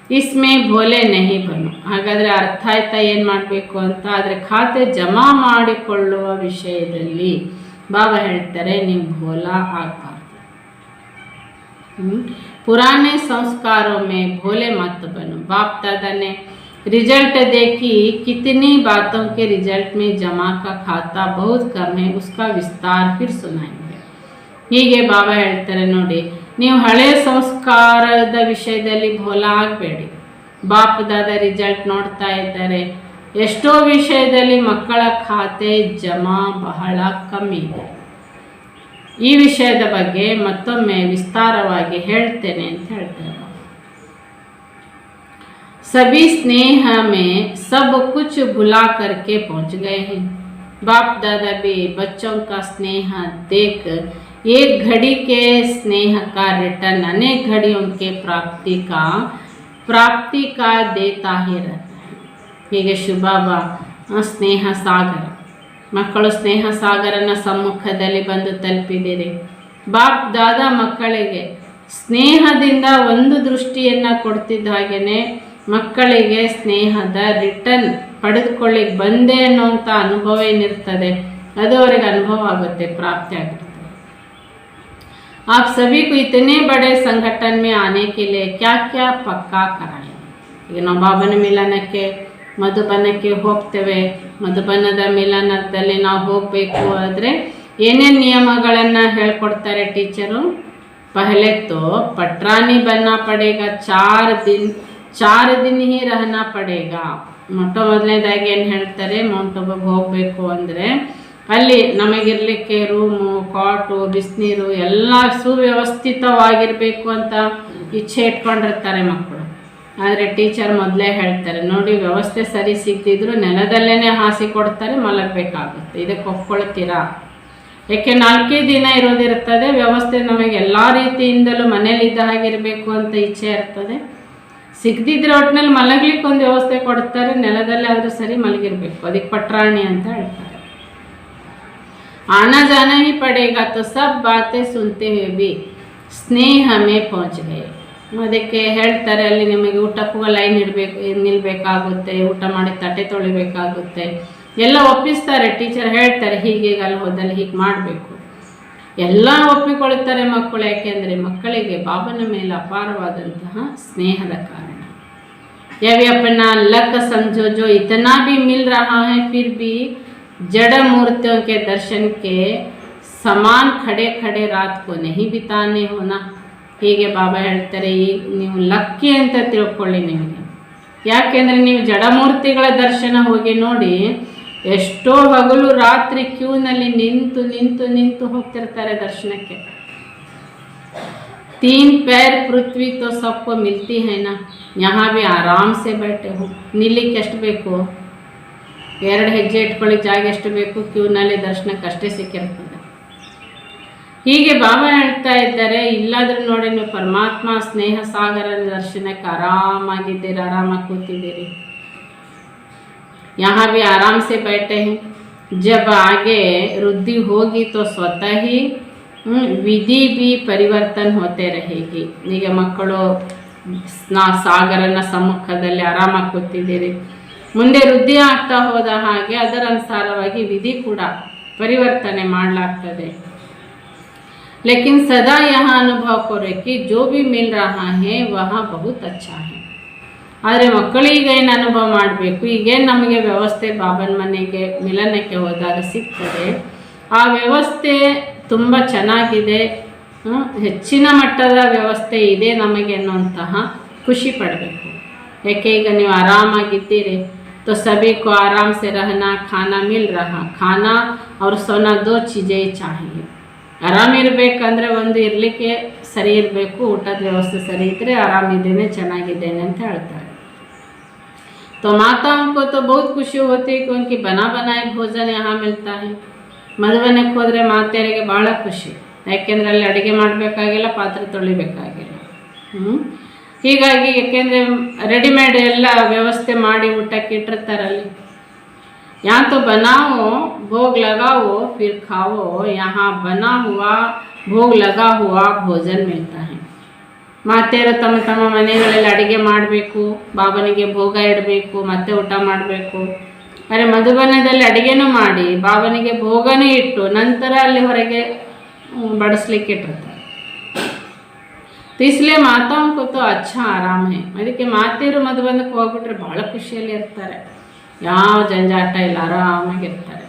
इसमें भोले नहीं बनो. ಹಾಗಾದರೆ ಅರ್ಥ ಆಯ್ತಾ ಏನು ಮಾಡಬೇಕು ಅಂತ? ಆದರೆ ಖಾತೆ ಜಮಾ ಮಾಡಿಕೊಳ್ಳುವ ವಿಷಯದಲ್ಲಿ ಬಾಬಾ ಹೇಳ್ತಾರೆ ನೀವು ಭೋಲಾ ಆಗಬಾರ್ದು. पुराने संस्कारों में भोले मत बनो. बाप दादा ने रिजल्ट देखी, कितनी बातों के रिजल्ट में जमा का खाता बहुत कम है, उसका विस्तार फिर सुनाएंगे. ಹೀಗೆ ಬಾಬಾ ಹೇಳ್ತಾರೆ ನೋಡಿ, ನೀವು ಹಳೆ ಸಂಸ್ಕಾರದ ವಿಷಯದಲ್ಲಿ ಭೋಲಾ ಆಗಬೇಡಿ. ಬಾಪ್ ದಾದ ರಿಸಲ್ಟ್ ನೋಡ್ತಾ ಇದ್ದಾರೆ, ಎಷ್ಟೋ ವಿಷಯದಲ್ಲಿ ಮಕ್ಕಳ ಖಾತೆ ಜಮಾ ಬಹಳ ಕಮ್ಮಿ ಇದೆ. ಈ ವಿಷಯದ ಬಗ್ಗೆ ಮತ್ತೊಮ್ಮೆ ವಿಸ್ತಾರವಾಗಿ ಹೇಳ್ತೇನೆ ಅಂತ ಹೇಳ್ತಾರೆ. सभी स्नेह में सब कुछ भुला करके पहुंच गए हैं. बाप दादा भी बच्चों का स्नेह देख एक घड़ी के स्नेह का रिटर्न अनेक घड़ियों के प्राप्ति का देता ही रहता है. ಹೀಗೆ ಶುಭಾಬಾ ಸ್ನೇಹ ಸಾಗರ, ಮಕ್ಕಳು ಸ್ನೇಹ ಸಾಗರನ ಸಮ್ಮುಖದಲ್ಲಿ ಬಂದು ತಲುಪಿದಿರಿ. ಬಾಪ್ ದಾದಾ ಮಕ್ಕಳಿಗೆ ಸ್ನೇಹದಿಂದ ಒಂದು ದೃಷ್ಟಿಯನ್ನು ಕೊಡ್ತಿದ್ದ ಹಾಗೆಯೇ ಮಕ್ಕಳಿಗೆ ಸ್ನೇಹದ ರಿಟರ್ನ್ ಪಡೆದುಕೊಳ್ಳಿಕ್ಕೆ ಬಂದೆ ಅನ್ನೋಂಥ ಅನುಭವ ಏನಿರ್ತದೆ ಅದು ಅವರಿಗೆ ಅನುಭವ ಆಗುತ್ತೆ, ಪ್ರಾಪ್ತಿ ಆಗುತ್ತೆ. आप सभी को इतने बड़े संगठन में आने के लिए क्या क्या पक्का कराएं. ಈಗ ನಾವು ಬಾಬನ ಮಿಲನಕ್ಕೆ ಮಧುಬನಕ್ಕೆ ಹೋಗ್ತೇವೆ. ಮಧುಬನದ ಮಿಲನದಲ್ಲಿ ನಾವು ಹೋಗಬೇಕು ಆದರೆ ಏನೇನು ನಿಯಮಗಳನ್ನು ಹೇಳ್ಕೊಡ್ತಾರೆ ಟೀಚರು? ಪಹಲೆ ತೋ ಪಟ್ರಾನಿ बनना पड़ेगा, 4 दिन ही रहना पड़ेगा. ಮೊದಲನೇದಾಗಿ ಏನು ಹೇಳ್ತಾರೆ, ಮೌಂಟ್ ಆಬೂಗೆ ಹೋಗಬೇಕು ಅಂದರೆ ಅಲ್ಲಿ ನಮಗಿರಲಿಕ್ಕೆ ರೂಮು, ಕಾಟು, ಬಿಸಿನೀರು ಎಲ್ಲ ಸುವ್ಯವಸ್ಥಿತವಾಗಿರಬೇಕು ಅಂತ ಇಚ್ಛೆ ಇಟ್ಕೊಂಡಿರ್ತಾರೆ ಮಕ್ಕಳು. ಆದರೆ ಟೀಚರ್ ಮೊದಲೇ ಹೇಳ್ತಾರೆ ನೋಡಿ, ವ್ಯವಸ್ಥೆ ಸರಿ ಸಿಗ್ತಿದ್ರು ನೆಲದಲ್ಲೇ ಹಾಸಿ ಕೊಡ್ತಾರೆ, ಮಲಗಬೇಕಾಗುತ್ತೆ. ಇದಕ್ಕೆ ಒಪ್ಕೊಳ್ತೀರಾ? ಯಾಕೆ 4 ದಿನ ಇರೋದಿರ್ತದೆ, ವ್ಯವಸ್ಥೆ ನಮಗೆ ಎಲ್ಲ ರೀತಿಯಿಂದಲೂ ಮನೇಲಿದ್ದ ಹಾಗಿರಬೇಕು ಅಂತ ಇಚ್ಛೆ ಇರ್ತದೆ. ಸಿಗದಿದ್ರೆ ಒಟ್ಟಿನಲ್ಲಿ ಮಲಗ್ಲಿಕ್ಕೆ ಒಂದು ವ್ಯವಸ್ಥೆ ಕೊಡ್ತಾರೆ, ನೆಲದಲ್ಲೇ ಆದರೂ ಸರಿ ಮಲಗಿರಬೇಕು. ಅದಕ್ಕೆ ಪಟ್ರಾಣಿ ಅಂತ ಹೇಳ್ತಾರೆ. आना जाना ही पड़ेगा, तो सब बातें सुनते हुए भी स्नेह में पहुंच गए. ಅದಕ್ಕೆ ಹೇಳ್ತಾರೆ ಅಲ್ಲಿ ನಿಮಗೆ ಊಟಕ್ಕೂ ಲೈನ್ ನಿಲ್ಲಬೇಕಾಗುತ್ತೆ, ಊಟ ಮಾಡಿ ತಟ್ಟೆ ತೊಳಿಬೇಕಾಗುತ್ತೆ, ಎಲ್ಲ ಒಪ್ಪಿಸ್ತಾರೆ. ಟೀಚರ್ ಹೇಳ್ತಾರೆ ಹೀಗೆ ಅಲ್ಲಿ ಹೋದಲ್ಲಿ ಹೀಗೆ ಮಾಡಬೇಕು, ಎಲ್ಲ ಒಪ್ಪಿಕೊಳ್ತಾರೆ ಮಕ್ಕಳು. ಯಾಕೆಂದರೆ ಮಕ್ಕಳಿಗೆ ಬಾಬನ ಮೇಲೆ ಅಪಾರವಾದಂತಹ ಸ್ನೇಹದ ಕಾರಣ. यह अपना लक समझो, जो इतना भी मिल रहा है फिर भी जड़ मूर्तियों के दर्शन के समान खड़े खड़े रात को नहीं बिताने होना. ಹೀಗೆ ಬಾಬಾ ಹೇಳ್ತಾರೆ, ಈಗ ನೀವು ಲಕ್ಕಿ ಅಂತ ತಿಳ್ಕೊಳ್ಳಿ ನಿಮಗೆ. ಯಾಕೆಂದರೆ ನೀವು ಜಡಮೂರ್ತಿಗಳ ದರ್ಶನ ಹೋಗಿ ನೋಡಿ, ಎಷ್ಟೋ ಹಗಲು ರಾತ್ರಿ ಕ್ಯೂನಲ್ಲಿ ನಿಂತು ನಿಂತು ನಿಂತು ಹೋಗ್ತಿರ್ತಾರೆ ದರ್ಶನಕ್ಕೆ. 3 पैर पृथ्वी तो सबको मिलती है ना, यहाँ भी आराम से बैठे हो. ನಿಲ್ಲಿಕ್ಕೆ ಎಷ್ಟು ಬೇಕು, 2 ಹೆಜ್ಜೆ ಇಟ್ಕೊಳ್ಳಿ ಜಾಗ ಎಷ್ಟು ಬೇಕು, ಕ್ಯೂನಲ್ಲಿ ದರ್ಶನಕ್ಕೆ ಅಷ್ಟೇ ಸಿಕ್ಕಿರ್ತದೆ. ಹೀಗೆ ಬಾಬಾ ಹೇಳ್ತಾ ಇದ್ದಾರೆ, ಇಲ್ಲಾದರೂ ನೋಡಿ ನೀವು ಪರಮಾತ್ಮ ಸ್ನೇಹ ಸಾಗರನ ದರ್ಶನಕ್ಕೆ ಆರಾಮಾಗಿದ್ದೀರಿ, ಆರಾಮಾಗಿ ಕೂತಿದ್ದೀರಿ. यहाँ भी आराम से बैठे हैं. जब आगे वृद्धि होगी तो स्वतः ही विधि भी परिवर्तन होते रहेगी. ಈಗ ಮಕ್ಕಳು ಸಾಗರನ ಸಮ್ಮುಖದಲ್ಲಿ ಆರಾಮಾಗಿ ಕೂತಿದ್ದೀರಿ. ಮುಂದೆ ವೃದ್ಧಿ ಆಗ್ತಾ ಹೋದ ಹಾಗೆ ಅದರ ಅನುಸಾರವಾಗಿ ವಿಧಿ ಕೂಡ ಪರಿವರ್ತನೆ ಮಾಡಲಾಗ್ತದೆ. लेकिन सदा यहाँ अनुभव करो कि जो भी मिल रहा है वह बहुत अच्छा है. ಆದರೆ ಮಕ್ಕಳಿಗೆ ಏನು ಅನುಭವ ಮಾಡಬೇಕು, ಈಗೇನು ನಮಗೆ ವ್ಯವಸ್ಥೆ ಬಾಬನ ಮನೆಗೆ ಮಿಲನಕ್ಕೆ ಹೋದಾಗ ಸಿಗ್ತದೆ, ಆ ವ್ಯವಸ್ಥೆ ತುಂಬ ಚೆನ್ನಾಗಿದೆ, ಹೆಚ್ಚಿನ ಮಟ್ಟದ ವ್ಯವಸ್ಥೆ ಇದೆ ನಮಗೆ ಅನ್ನುವಂತಹ ಖುಷಿ ಪಡಬೇಕು. ಯಾಕೆ ಈಗ ನೀವು ಆರಾಮಾಗಿದ್ದೀರಿ, तो सभी को आराम से रहना, खाना मिल रहा, खाना और सोना 2 चीज़ें चाहिए. ಆರಾಮಿರಬೇಕಂದ್ರೆ ಒಂದು ಇರಲಿಕ್ಕೆ ಸರಿ ಇರಬೇಕು, ಊಟದ ವ್ಯವಸ್ಥೆ ಸರಿ ಇದ್ದರೆ ಆರಾಮಿದ್ದೇನೆ ಚೆನ್ನಾಗಿದ್ದೇನೆ ಅಂತ ಹೇಳ್ತಾರೆ. तो माताओं को तो बहुत खुशी होती है क्योंकि बना बनाए भोजन यहाँ मिलता है. ಮದುವೆನಕ್ಕೆ ಹೋದರೆ ಮಾತೆಯರಿಗೆ ಭಾಳ ಖುಷಿ, ಯಾಕೆಂದರೆ ಅಲ್ಲಿ ಅಡುಗೆ ಮಾಡಬೇಕಾಗಿಲ್ಲ, ಪಾತ್ರೆ ತೊಳಿಬೇಕಾಗಿಲ್ಲ. ಹೀಗಾಗಿ ಯಾಕೆಂದರೆ ರೆಡಿಮೇಡ್ ಎಲ್ಲ ವ್ಯವಸ್ಥೆ ಮಾಡಿ ಊಟಕ್ಕೆ ಇಟ್ಟಿರ್ತಾರಲ್ಲಿ. यहाँ तो बनाओ भोग लगाओ फिर खाओ, यहाँ बना हुआ भोग लगा हुआ भोजन मिलता है. ಮಾತೆಯರು ತಮ್ಮ ತಮ್ಮ ಮನೆಗಳಲ್ಲಿ ಅಡುಗೆ ಮಾಡಬೇಕು, ಬಾಬನಿಗೆ ಭೋಗ ಇಡಬೇಕು, ಮತ್ತೆ ಊಟ ಮಾಡಬೇಕು. ಆದರೆ ಮಧುಬನದಲ್ಲಿ ಅಡುಗೆನೂ ಮಾಡಿ ಬಾಬನಿಗೆ ಭೋಗನೂ ಇಟ್ಟು ನಂತರ ಅಲ್ಲಿ ಹೊರಗೆ ಬಡಿಸ್ಲಿಕ್ಕೆ ಇಟ್ಟಿರ್ತಾರೆ. इसलिए माताओं को तो अच्छा आराम है. ಅದಕ್ಕೆ ಮಾತೆಯರು ಮಧುಬನಕ್ಕೆ ಹೋಗ್ಬಿಟ್ರೆ ಭಾಳ ಖುಷಿಯಲ್ಲಿ ಇರ್ತಾರೆ, ಯಾವ ಜಂಜಾಟ ಇಲ್ಲ, ಆರಾಮಾಗಿರ್ತಾರೆ.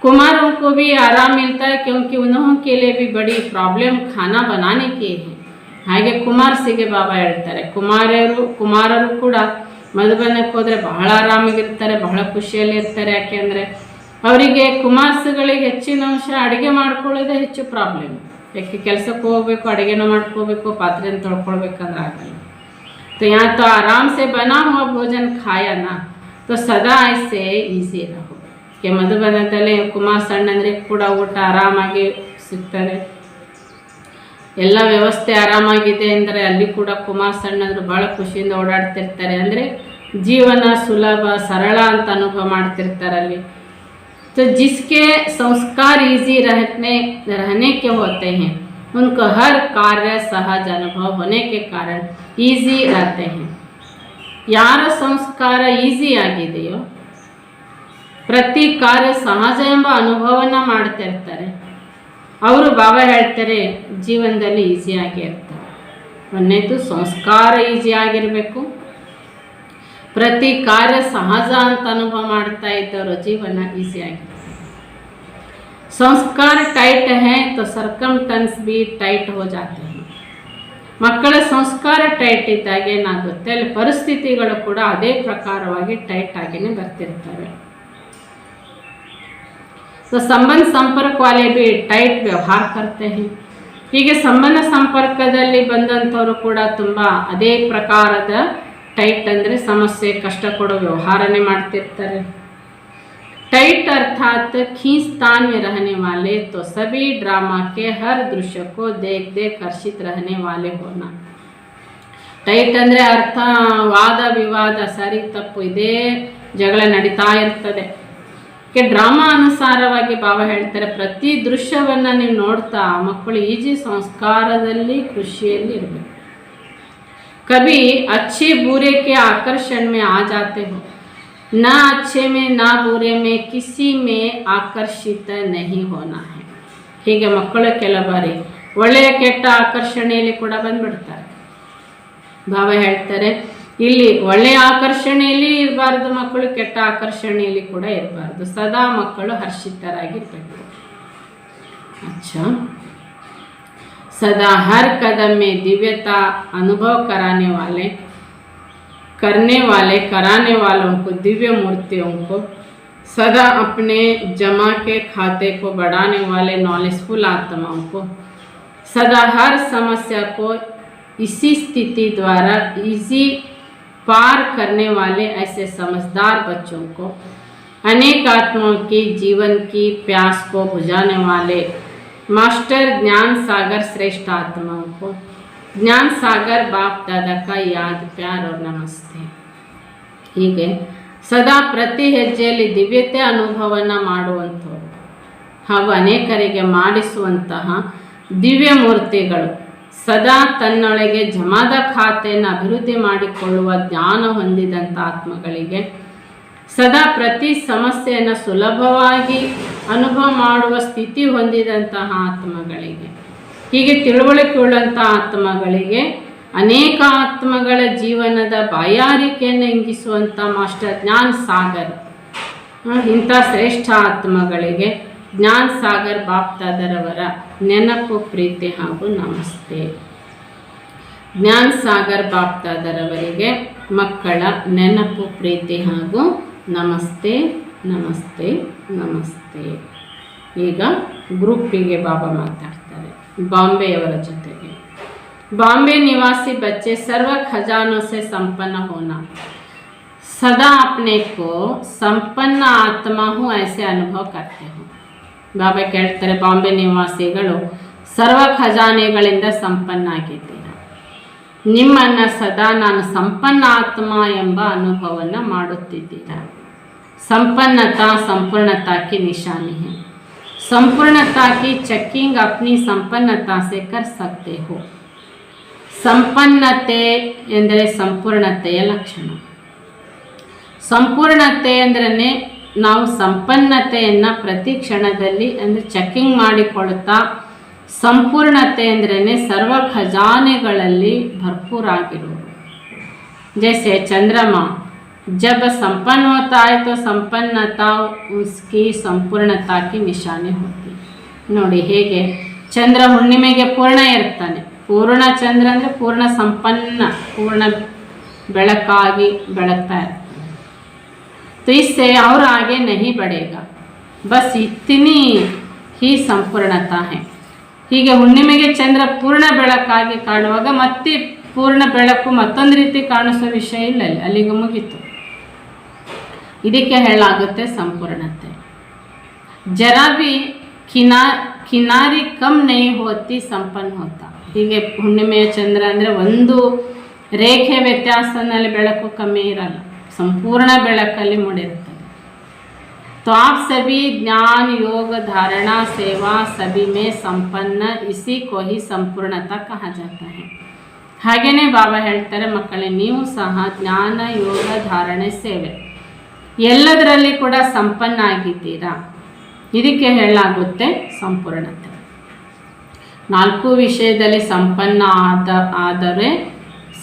कुमारों को भी आराम मिलता है क्योंकि उन्होंने के लिए भी बड़ी प्रॉब्लम खाना बनाने की है. ಹಾಗೆ ಕುಮಾರಸಿಗೆ ಬಾಬಾ ಹೇಳ್ತಾರೆ, ಕುಮಾರರು ಕೂಡ ಮಧುಬನಕ್ಕೆ ಹೋದರೆ ಬಹಳ ಆರಾಮಾಗಿರ್ತಾರೆ, ಬಹಳ ಖುಷಿಯಲ್ಲಿ ಇರ್ತಾರೆ. ಯಾಕೆಂದರೆ ಅವರಿಗೆ ಕುಮಾರಸುಗಳಿಗೆ ಹೆಚ್ಚಿನ ಅಂಶ ಅಡುಗೆ ಮಾಡ್ಕೊಳ್ಳೋದೇ ಹೆಚ್ಚು ಪ್ರಾಬ್ಲಮ್. ಯಾಕೆ ಕೆಲಸಕ್ಕೆ ಹೋಗಬೇಕು, ಅಡುಗೆನೂ ಮಾಡ್ಕೋಬೇಕು, ಪಾತ್ರೆನ ತೊಳ್ಕೊಳ್ಬೇಕಂದ್ರೆ ಆಗಲ್ಲ. तो यहाँ तो आराम से बना हुआ भोजन खाया ना तो सदा ऐसे ಈಸಿ रहो. ಕೆ ಮಧುಬನದಲ್ಲಿ ಕುಮಾರ್ ಸಣ್ಣಂದ್ರಿಗೆ ಕೂಡ ಊಟ ಆರಾಮಾಗಿ ಸಿಗ್ತದೆ, ಎಲ್ಲ ವ್ಯವಸ್ಥೆ ಆರಾಮಾಗಿದೆ ಅಂದರೆ ಅಲ್ಲಿ ಕೂಡ ಕುಮಾರ್ ಸಣ್ಣಂದ್ರು ಭಾಳ ಖುಷಿಯಿಂದ ಓಡಾಡ್ತಿರ್ತಾರೆ. ಅಂದರೆ ಜೀವನ ಸುಲಭ ಸರಳ ಅಂತ ಅನುಭವ ಮಾಡ್ತಿರ್ತಾರಲ್ಲಿ. तो जिसके संस्कार इजी रहने के होते हैं उनको हर कार्य सहज अनुभव होने के कारण ಈಸಿ रहते हैं. ಯಾರ ಸಂಸ್ಕಾರ ಈಸಿ ಆಗಿದೆಯೋ ಪ್ರತಿ ಕಾರ್ಯ ಸಹಜ ಎಂಬ ಅನುಭವನ ಮಾಡ್ತಿರ್ತಾರೆ, ಅವರು ಬಾಬಾ ಹೇಳ್ತಾರೆ ಜೀವನದಲ್ಲಿ ಈಸಿಯಾಗಿ ಇರ್ತಾರೆ. ಒಂದೇದು ಸಂಸ್ಕಾರ ಈಸಿ ಆಗಿರಬೇಕು, ಪ್ರತಿ ಕಾರ್ಯ ಸಹಜ ಅಂತ ಅನುಭವ ಮಾಡ್ತಾ ಇದ್ದವರು ಜೀವನ ಈಸಿಯಾಗಿರ್ತಾರೆ. ಸಂಸ್ಕಾರ ಟೈಟ್ है तो ಸರ್ಕಮ್ಟನ್ಸ್ भी ಟೈಟ್ हो जाते हैं. ಮಕ್ಕಳ ಸಂಸ್ಕಾರ ಟೈಟ್ ಇದ್ದಾಗ ಏನಾಗುತ್ತೆ, ಅಲ್ಲಿ ಪರಿಸ್ಥಿತಿಗಳು ಕೂಡ ಅದೇ ಪ್ರಕಾರವಾಗಿ ಟೈಟ್ ಆಗಿನೇ ಬರ್ತಿರ್ತವೆ. तो संबंध संपर्क वाले भी टाइट व्यवहार करते हैं. ಹೀಗೆ ಸಂಬಂಧ ಸಂಪರ್ಕದಲ್ಲಿ ಬಂದಂಥವರು ಕೂಡ ತುಂಬ ಅದೇ ಪ್ರಕಾರದ ಟೈಟ್ ಅಂದರೆ ಸಮಸ್ಯೆ ಕಷ್ಟ ಕೊಡೋ ವ್ಯವಹಾರನೇ ಮಾಡ್ತಿರ್ತಾರೆ. टाइट अर्थात खींचतान में रहने वाले, तो सभी ड्रामा के हर दृश्य को देख देख हर्षित रहने वाले होना. ಟೈಟ್ ಅಂದರೆ ಅರ್ಥ ವಾದ ವಿವಾದ ಸರಿ ತಪ್ಪು ಇದೇ ಜಗಳ ನಡೀತಾ ಇರ್ತದೆ. ಡ್ರಾಮಾ ಅನುಸಾರವಾಗಿ ಬಾಬಾ ಹೇಳ್ತಾರೆ ಪ್ರತಿ ದೃಶ್ಯವನ್ನು ನೀವು ನೋಡ್ತಾ ಮಕ್ಕಳು ಈಜಿ ಸಂಸ್ಕಾರದಲ್ಲಿ ಖುಷಿಯಲ್ಲಿ ಇರಬೇಕು. ಕभी अच्छे बुरे के आकर्षण में आ जाते हो, ना अच्छे में ना बुरे में किसी में ಆಕರ್ಷಿತ नहीं होना है. ಹೀಗೆ ಮಕ್ಕಳು ಕೆಲವು ಬಾರಿ ಒಳ್ಳೆಯ ಕೆಟ್ಟ ಆಕರ್ಷಣೆಯಲ್ಲಿ ಕೂಡ ಬಂದ್ಬಿಡ್ತಾರೆ. ಬಾಬಾ ಹೇಳ್ತಾರೆ ಇಲ್ಲಿ ಒಳ್ಳೆಯ ಆಕರ್ಷಣೆಯಲ್ಲಿ ಇರಬಾರ್ದು ಮಕ್ಕಳು, ಕೆಟ್ಟ ಆಕರ್ಷಣೆಯಲ್ಲಿ ಕೂಡ ಇರಬಾರ್ದು, ಸದಾ ಮಕ್ಕಳು ಹರ್ಷಿತರಾಗಿರಬೇಕು. अच्छा, सदा हर कदम में दिव्यता अनुभव कराने वालों को दिव्य मूर्तियों को, सदा अपने जमा के खाते को बढ़ाने वाले नॉलेजफुल आत्माओं को, सदा हर समस्या को इसी स्थिति द्वारा इजी पार करने वाले ऐसे समझदार बच्चों को, अनेक आत्माओं की जीवन की प्यास को बुझाने वाले मास्टर ज्ञान सागर श्रेष्ठ आत्माओं को, ज्ञान सागर बाप दादा का याद प्यार और नमस्ते. ಹೀಗೆ ಸದಾ ಪ್ರತಿ ಹೆಜ್ಜೆಯಲ್ಲಿ ದಿವ್ಯತೆ ಅನುಭವನ ಮಾಡುವಂಥವ್ರು ಹಾಗೂ ಅನೇಕರಿಗೆ ಮಾಡಿಸುವಂತಹ ದಿವ್ಯ ಮೂರ್ತಿಗಳು, ಸದಾ ತನ್ನೊಳಗೆ ಜಮಾದ ಖಾತೆಯನ್ನು ಅಭಿವೃದ್ಧಿ ಮಾಡಿಕೊಳ್ಳುವ ಜ್ಞಾನ ಹೊಂದಿದಂಥ ಆತ್ಮಗಳಿಗೆ, ಸದಾ ಪ್ರತಿ ಸಮಸ್ಯೆಯನ್ನು ಸುಲಭವಾಗಿ ಅನುಭವ ಮಾಡುವ ಸ್ಥಿತಿ ಹೊಂದಿದಂತಹ ಆತ್ಮಗಳಿಗೆ, ಹೀಗೆ ತಿಳುವಳಿಕೆ ಉಳ್ಳಂಥ ಆತ್ಮಗಳಿಗೆ, ಅನೇಕ ಆತ್ಮಗಳ ಜೀವನದ ಬಾಯಾರಿಕೆಯನ್ನು ಇಂಗಿಸುವಂಥ ಮಾಸ್ಟರ್ ಜ್ಞಾನ ಸಾಗರ್, ಇಂಥ ಶ್ರೇಷ್ಠ ಆತ್ಮಗಳಿಗೆ ಜ್ಞಾನ ಸಾಗರ್ ಬಾಪ್ ದಾದರವರ ನೆನಪು ಪ್ರೀತಿ ಹಾಗೂ ನಮಸ್ತೆ. ಜ್ಞಾನ ಸಾಗರ್ ಬಾಪ್ ದಾದರವರಿಗೆ ಮಕ್ಕಳ ನೆನಪು ಪ್ರೀತಿ ಹಾಗೂ ನಮಸ್ತೆ ನಮಸ್ತೆ ನಮಸ್ತೆ. ಈಗ ಗ್ರೂಪಿಗೆ ಬಾಬಾ ಮಾತಾಡ್ತಾರೆ ಬಾಂಬೆಯವರ ಜೊತೆಗೆ. बॉम्बे निवासी बच्चे सर्व खजानों से संपन्न होना, सदा अपने को संपन्न आत्मा हूँ ऐसे अनुभव करते हो. ಬಾಬಾ ಕೇಳ್ತಾರೆ, ಬಾಂಬೆ ನಿವಾಸಿಗಳು ಸರ್ವ ಖಜಾನೆಗಳಿಂದ ಸಂಪನ್ನಾಗಿದ್ದೀರ, ನಿಮ್ಮನ್ನು ಸದಾ ನಾನು ಸಂಪನ್ನ ಆತ್ಮ ಎಂಬ ಅನುಭವವನ್ನು ಮಾಡುತ್ತಿದ್ದೀರ. संपन्नता संपूर्णता की निशानी है. संपूर्णता की चेकिंग अपनी संपन्नता से कर सकते हो. ಸಂಪನ್ನತೆ ಎಂದರೆ ಸಂಪೂರ್ಣತೆಯ ಲಕ್ಷಣ. ಸಂಪೂರ್ಣತೆ ಅಂದ್ರೆ ನಾವು ಸಂಪನ್ನತೆಯನ್ನು ಪ್ರತಿ ಕ್ಷಣದಲ್ಲಿ ಅಂದರೆ ಚೆಕಿಂಗ್ ಮಾಡಿಕೊಳ್ತಾ, ಸಂಪೂರ್ಣತೆ ಅಂದ್ರೆ ಸರ್ವ ಖಜಾನೆಗಳಲ್ಲಿ ಭರ್ಪೂರಾಗಿರುವುದು. जैसे चंद्रमा जब संपन्न होता है तो संपन्नता उसकी संपूर्णता की निशानी होती. ನೋಡಿ ಹೇಗೆ ಚಂದ್ರ ಹುಣ್ಣಿಮೆಗೆ ಪೂರ್ಣ ಇರ್ತಾನೆ. ಪೂರ್ಣ ಚಂದ್ರ ಅಂದರೆ ಪೂರ್ಣ ಸಂಪನ್ನ, ಪೂರ್ಣ ಬೆಳಕಾಗಿ ಬೆಳಗ್ತಾ ಇರ್ತಾನೆ. तो इससे और आगे नहीं बढ़ेगा, बस इतनी ही संपूर्णता है. ಹೀಗೆ ಹುಣ್ಣಿಮೆಗೆ ಚಂದ್ರ ಪೂರ್ಣ ಬೆಳಕಾಗಿ ಕಾಣುವಾಗ ಮತ್ತೆ ಪೂರ್ಣ ಬೆಳಕು ಮತ್ತೊಂದು ರೀತಿ ಕಾಣಿಸೋ ವಿಷಯ ಇಲ್ಲ, ಅಲ್ಲಿಗೆ ಮುಗೀತು. ಇದಕ್ಕೆ ಹೇಳಾಗುತ್ತೆ ಸಂಪೂರ್ಣತೆ. ಜರಾ ಭಿ ಕಿನಾರಿ ಕಮ್ ನೈ ಹೋತಿ ಸಂಪನ್ನ ಹೋತ. ಹೀಗೆ ಹುಣ್ಣಿಮೆಯ ಚಂದ್ರ ಅಂದರೆ ಒಂದು ರೇಖೆ ವ್ಯತ್ಯಾಸದಲ್ಲಿ ಬೆಳಕು ಕಮ್ಮಿ ಇರಲ್ಲ, ಸಂಪೂರ್ಣ ಬೆಳಕಲ್ಲಿ ಮೂಡಿರುತ್ತದೆ. तो आप सभी ज्ञान योग धारणा सेवा सभी में संपन्न, इसी को ही संपूर्णता कहा जाता है. ಹಾಗೇನೆ ಬಾಬಾ ಹೇಳ್ತಾರೆ, ಮಕ್ಕಳೇ ನೀವು ಸಹ ಜ್ಞಾನ ಯೋಗ ಧಾರಣೆ ಸೇವೆ ಎಲ್ಲದರಲ್ಲಿ ಕೂಡ ಸಂಪನ್ನ ಆಗಿದ್ದೀರಾ. ಇದಕ್ಕೆ ಹೇಳಲಾಗುತ್ತೆ ಸಂಪೂರ್ಣತೆ. 4 ವಿಷಯದಲ್ಲಿ ಸಂಪನ್ನ ಆದರೆ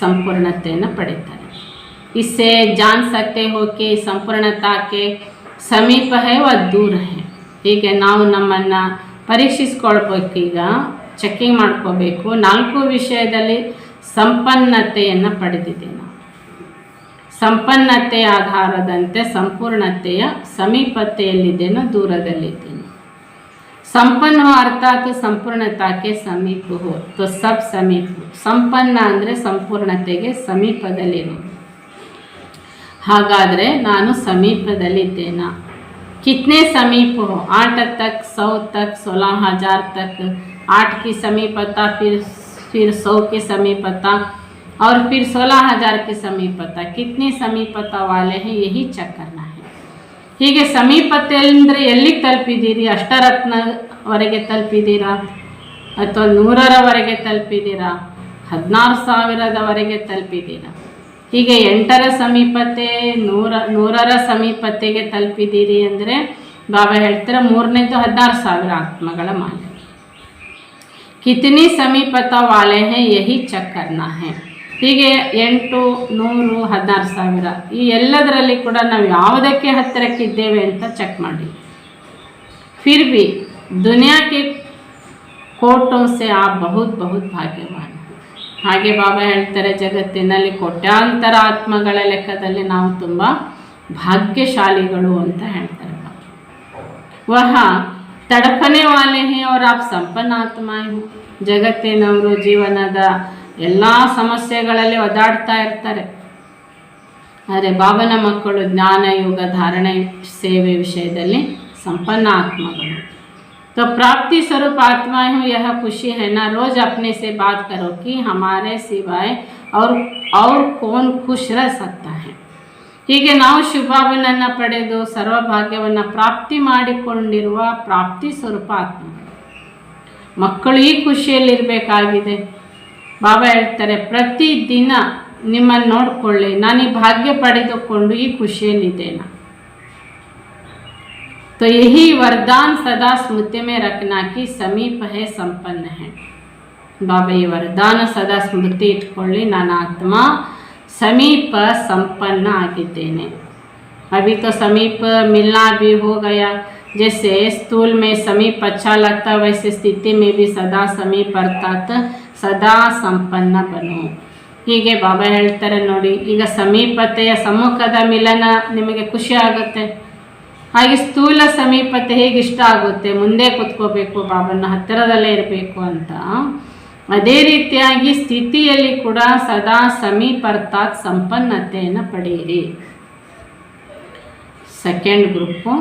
ಸಂಪೂರ್ಣತೆಯನ್ನು ಪಡೀತಾರೆ. इससे जान सकते हो कि संपूर्णता के ಸಮೀಪ ಹೇ ವ ದೂರ ಹೇ. ಹೀಗೆ ನಾವು ನಮ್ಮನ್ನು ಪರೀಕ್ಷಿಸ್ಕೊಳ್ಬೇಕೀಗ, ಚೆಕಿಂಗ್ ಮಾಡ್ಕೋಬೇಕು. 4 ವಿಷಯದಲ್ಲಿ ಸಂಪನ್ನತೆಯನ್ನು ಪಡೆದಿದ್ದೇನೆ. ಸಂಪನ್ನತೆಯ ಆಧಾರದಂತೆ ಸಂಪೂರ್ಣತೆಯ ಸಮೀಪತೆಯಲ್ಲಿದ್ದೇನೋ ದೂರದಲ್ಲಿದ್ದೇನೆ. ಸಂಪನ್ನ ಹೋ ಅರ್ಥಾತ್ ಸಂಪೂರ್ಣತಾಕ್ಕೆ ಸಮೀಪ ಹೋ ತೋ ಸಬ್ ಸಮೀಪ. ಸಂಪನ್ನ ಅಂದರೆ ಸಂಪೂರ್ಣತೆಗೆ ಸಮೀಪದಲ್ಲಿರೋದು. ಹಾಗಾದರೆ ನಾನು ಸಮೀಪದಲ್ಲಿದ್ದೇನಾ? कितने समीप हो? 8 तक, 100 तक, 16,000 तक. 8 की समीपता, फिर 100 की समीपता और फिर 16,000 की समीपता. कितनी समीपता वाले हैं यही ಚೆಕ್ करना है. ಹೀಗೆ ಸಮೀಪತೆ ಅಂದರೆ ಎಲ್ಲಿಗೆ ತಲುಪಿದ್ದೀರಿ? ಅಷ್ಟರತ್ನವರೆಗೆ ತಲುಪಿದ್ದೀರಾ ಅಥವಾ 100ರವರೆಗೆ ತಲುಪಿದ್ದೀರಾ? 16,000ದವರೆಗೆ ತಲುಪಿದ್ದೀರಾ? ಹೀಗೆ 8ರ ಸಮೀಪತೆ 100ರ ಸಮೀಪತೆಗೆ ತಲುಪಿದ್ದೀರಿ ಅಂದರೆ ಬಾಬಾ ಹೇಳ್ತಾರೆ 3ನೇದು 16,000 ಆತ್ಮಗಳ ಮಾಲೆ. ಕಿತನಿ ಸಮೀಪತ ವಾಲೆ ಹೇ ಯಹಿ ಚೆಕ್ ಕರ್ನಾ ಹೇ. ಹೀಗೆ 8, 100, 16,000 ಈ ಎಲ್ಲದರಲ್ಲಿ ಕೂಡ ನಾವು ಯಾವುದಕ್ಕೆ ಹತ್ತಿರಕ್ಕಿದ್ದೇವೆ ಅಂತ ಚೆಕ್ ಮಾಡಿ. ಫಿರ್ ಭಿ ದುನಿಯಾ ಕೆ ಕೋಟೋ ಸೆ ಆಪ್ ಬಹುತ್ ಬಹುತ್ ಭಾಗ್ಯವಾನ್. ಹಾಗೆ ಬಾಬಾ ಹೇಳ್ತಾರೆ, ಜಗತ್ತಿನಲ್ಲಿ ಕೋಟ್ಯಾಂತರ ಆತ್ಮಗಳ ಲೆಕ್ಕದಲ್ಲಿ ನಾವು ತುಂಬ ಭಾಗ್ಯಶಾಲಿಗಳು ಅಂತ ಹೇಳ್ತಾರೆ ಬಾಬಾ. ವಹ ತಡಪನೆ ವಾಲೆ ಹೇ और आप ಸಂಪನ್ನ ಆತ್ಮಾಯ್ ಹೋ. ಜಗತ್ತಿನವರು ಜೀವನದ ಎಲ್ಲ ಸಮಸ್ಯೆಗಳಲ್ಲಿ ಒದ್ದಾಡ್ತಾ ಇರ್ತಾರೆ. ಆದರೆ ಬಾಬನ ಮಕ್ಕಳು ಜ್ಞಾನ ಯೋಗ ಧಾರಣೆ ಸೇವೆ ವಿಷಯದಲ್ಲಿ ಸಂಪನ್ನ ಆತ್ಮಗಳು. तो प्राप्ति स्वरूप आत्माएं हूँ, यह खुशी है ना. रोज अपने से बात करो कि हमारे सिवाय और कौन खुश रह सकता है. ಹೀಗೆ ನಾವು ಶುಭಾವನನ್ನು ಪಡೆದು ಸರ್ವಭಾಗ್ಯವನ್ನು ಪ್ರಾಪ್ತಿ ಮಾಡಿಕೊಂಡಿರುವ ಪ್ರಾಪ್ತಿ ಸ್ವರೂಪ ಆತ್ಮ ಮಕ್ಕಳು ಈ ಖುಷಿಯಲ್ಲಿರಬೇಕಾಗಿದೆ. ಬಾಬಾ ಹೇಳ್ತಾರೆ, ಪ್ರತಿದಿನ ನಿಮ್ಮನ್ನು ನೋಡಿಕೊಳ್ಳಿ, ನಾನು ಈ ಭಾಗ್ಯ ಪಡೆದುಕೊಂಡು ಈ ಖುಷಿಯಲ್ಲಿದ್ದೇನೆ. तो यही वरदान सदा स्मृति में रखना कि समीप है संपन्न है. बाबा ये वरदान सदा स्मृति इट्ಕೊಳ್ಳಿ, ನಾನು ಆತ್ಮ समीप संपन्न ಆಗಿದ್ದೇನೆ. अभी तो समीप मिलना भी हो गया. जैसे स्थूल में समीप अच्छा लगता, वैसे स्थिति में भी सदा समीप अर्थात सदा संपन्न बनो. ಹೀಗೆ ಬಾಬಾ ಹೇಳ್ತಾರೆ ನೋಡಿ, ಈಗ ಸಮೀಪತೆಯ ಸಮ್ಮುಖದ ಮಿಲನ ನಿಮಗೆ ಖುಷಿ ಆಗುತ್ತೆ. ಹಾಗೆ ಸ್ಥೂಲ ಸಮೀಪತೆ ಹೇಗೆ ಇಷ್ಟ ಆಗುತ್ತೆ, ಮುಂದೆ ಕೂತ್ಕೋಬೇಕು, ಬಾಬನ ಹತ್ತಿರದಲ್ಲೇ ಇರಬೇಕು ಅಂತ. ಅದೇ ರೀತಿಯಾಗಿ ಸ್ಥಿತಿಯಲ್ಲಿ ಕೂಡ ಸದಾ ಸಮೀಪ ಅರ್ಥಾತ್ ಸಂಪನ್ನತೆಯನ್ನು ಪಡೆಯಿರಿ. Second group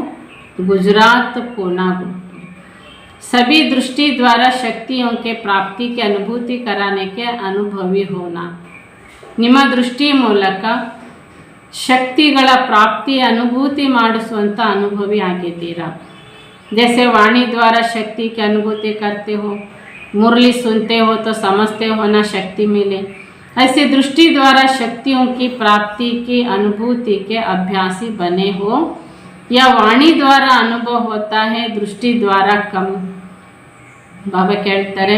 Gujarat Poona group. सभी दृष्टि द्वारा शक्तियों के प्राप्ति के अनुभूति कराने के अनुभवी होना. ನಿಮ್ಮ ದೃಷ್ಟಿ ಮೂಲಕ ಶಕ್ತಿಗಳ ಪ್ರಾಪ್ತಿ ಅನುಭೂತಿ ಮಾಡಿಸುವಂಥ ಅನುಭವಿ ಆಗಿದ್ದೀರಾ. जैसे वाणी द्वारा शक्ति की अनुभूति करते हो, मुरली सुनते हो तो समझते हो ना शक्ति मिले, ऐसे दृष्टि द्वारा शक्तियों की प्राप्ति की अनुभूति के अभ्यासी बने हो, या वाणी द्वारा अनुभव होता है दृष्टि द्वारा कम. ಬಾಬಾ ಕೇಳ್ತಾರೆ,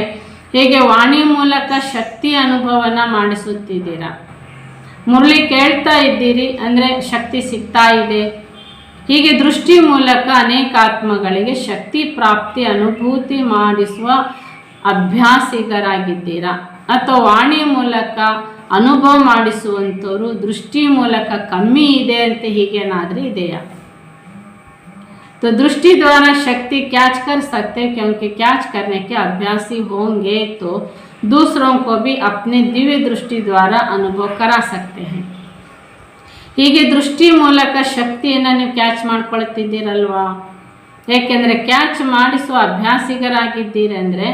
ಹೇಗೆ ವಾಣಿ ಮೂಲಕ ಶಕ್ತಿ ಅನುಭವನ ಮಾಡಿಸುತ್ತಿದ್ದೀರಾ, ಮುರಳಿ ಕೇಳ್ತಾ ಇದ್ದೀರಿ ಅಂದರೆ ಶಕ್ತಿ ಸಿಗ್ತಾ ಇದೆ. ಹೀಗೆ ದೃಷ್ಟಿ ಮೂಲಕ ಅನೇಕ ಆತ್ಮಗಳಿಗೆ ಶಕ್ತಿ ಪ್ರಾಪ್ತಿ ಅನುಭೂತಿ ಮಾಡಿಸುವ ಅಭ್ಯಾಸಿಗರಾಗಿದ್ದೀರಾ. ಅಥವಾ ವಾಣಿ ಮೂಲಕ ಅನುಭವ ಮಾಡಿಸುವಂಥವ್ರು ದೃಷ್ಟಿ ಮೂಲಕ ಕಮ್ಮಿ ಇದೆ ಅಂತ ಹೀಗೇನಾದರೂ ಇದೆಯಾ. तो दृष्टि द्वारा शक्ति कैच कर सकते, क्योंकि कैच करने के अभ्यासी होंगे तो दूसरों को भी अपने दिव्य दृष्टि द्वारा अनुभव करा सकते हैं. ಹೀಗೆ ದೃಷ್ಟಿ ಮೂಲಕ ಶಕ್ತಿಯನ್ನು ನೀವು ಕ್ಯಾಚ್ ಮಾಡ್ಕೊಳ್ತಿದ್ದೀರಲ್ವಾ. ಏಕೆಂದರೆ ಕ್ಯಾಚ್ ಮಾಡಿಸುವ ಅಭ್ಯಾಸಿಗರಾಗಿದ್ದೀರಿ ಅಂದರೆ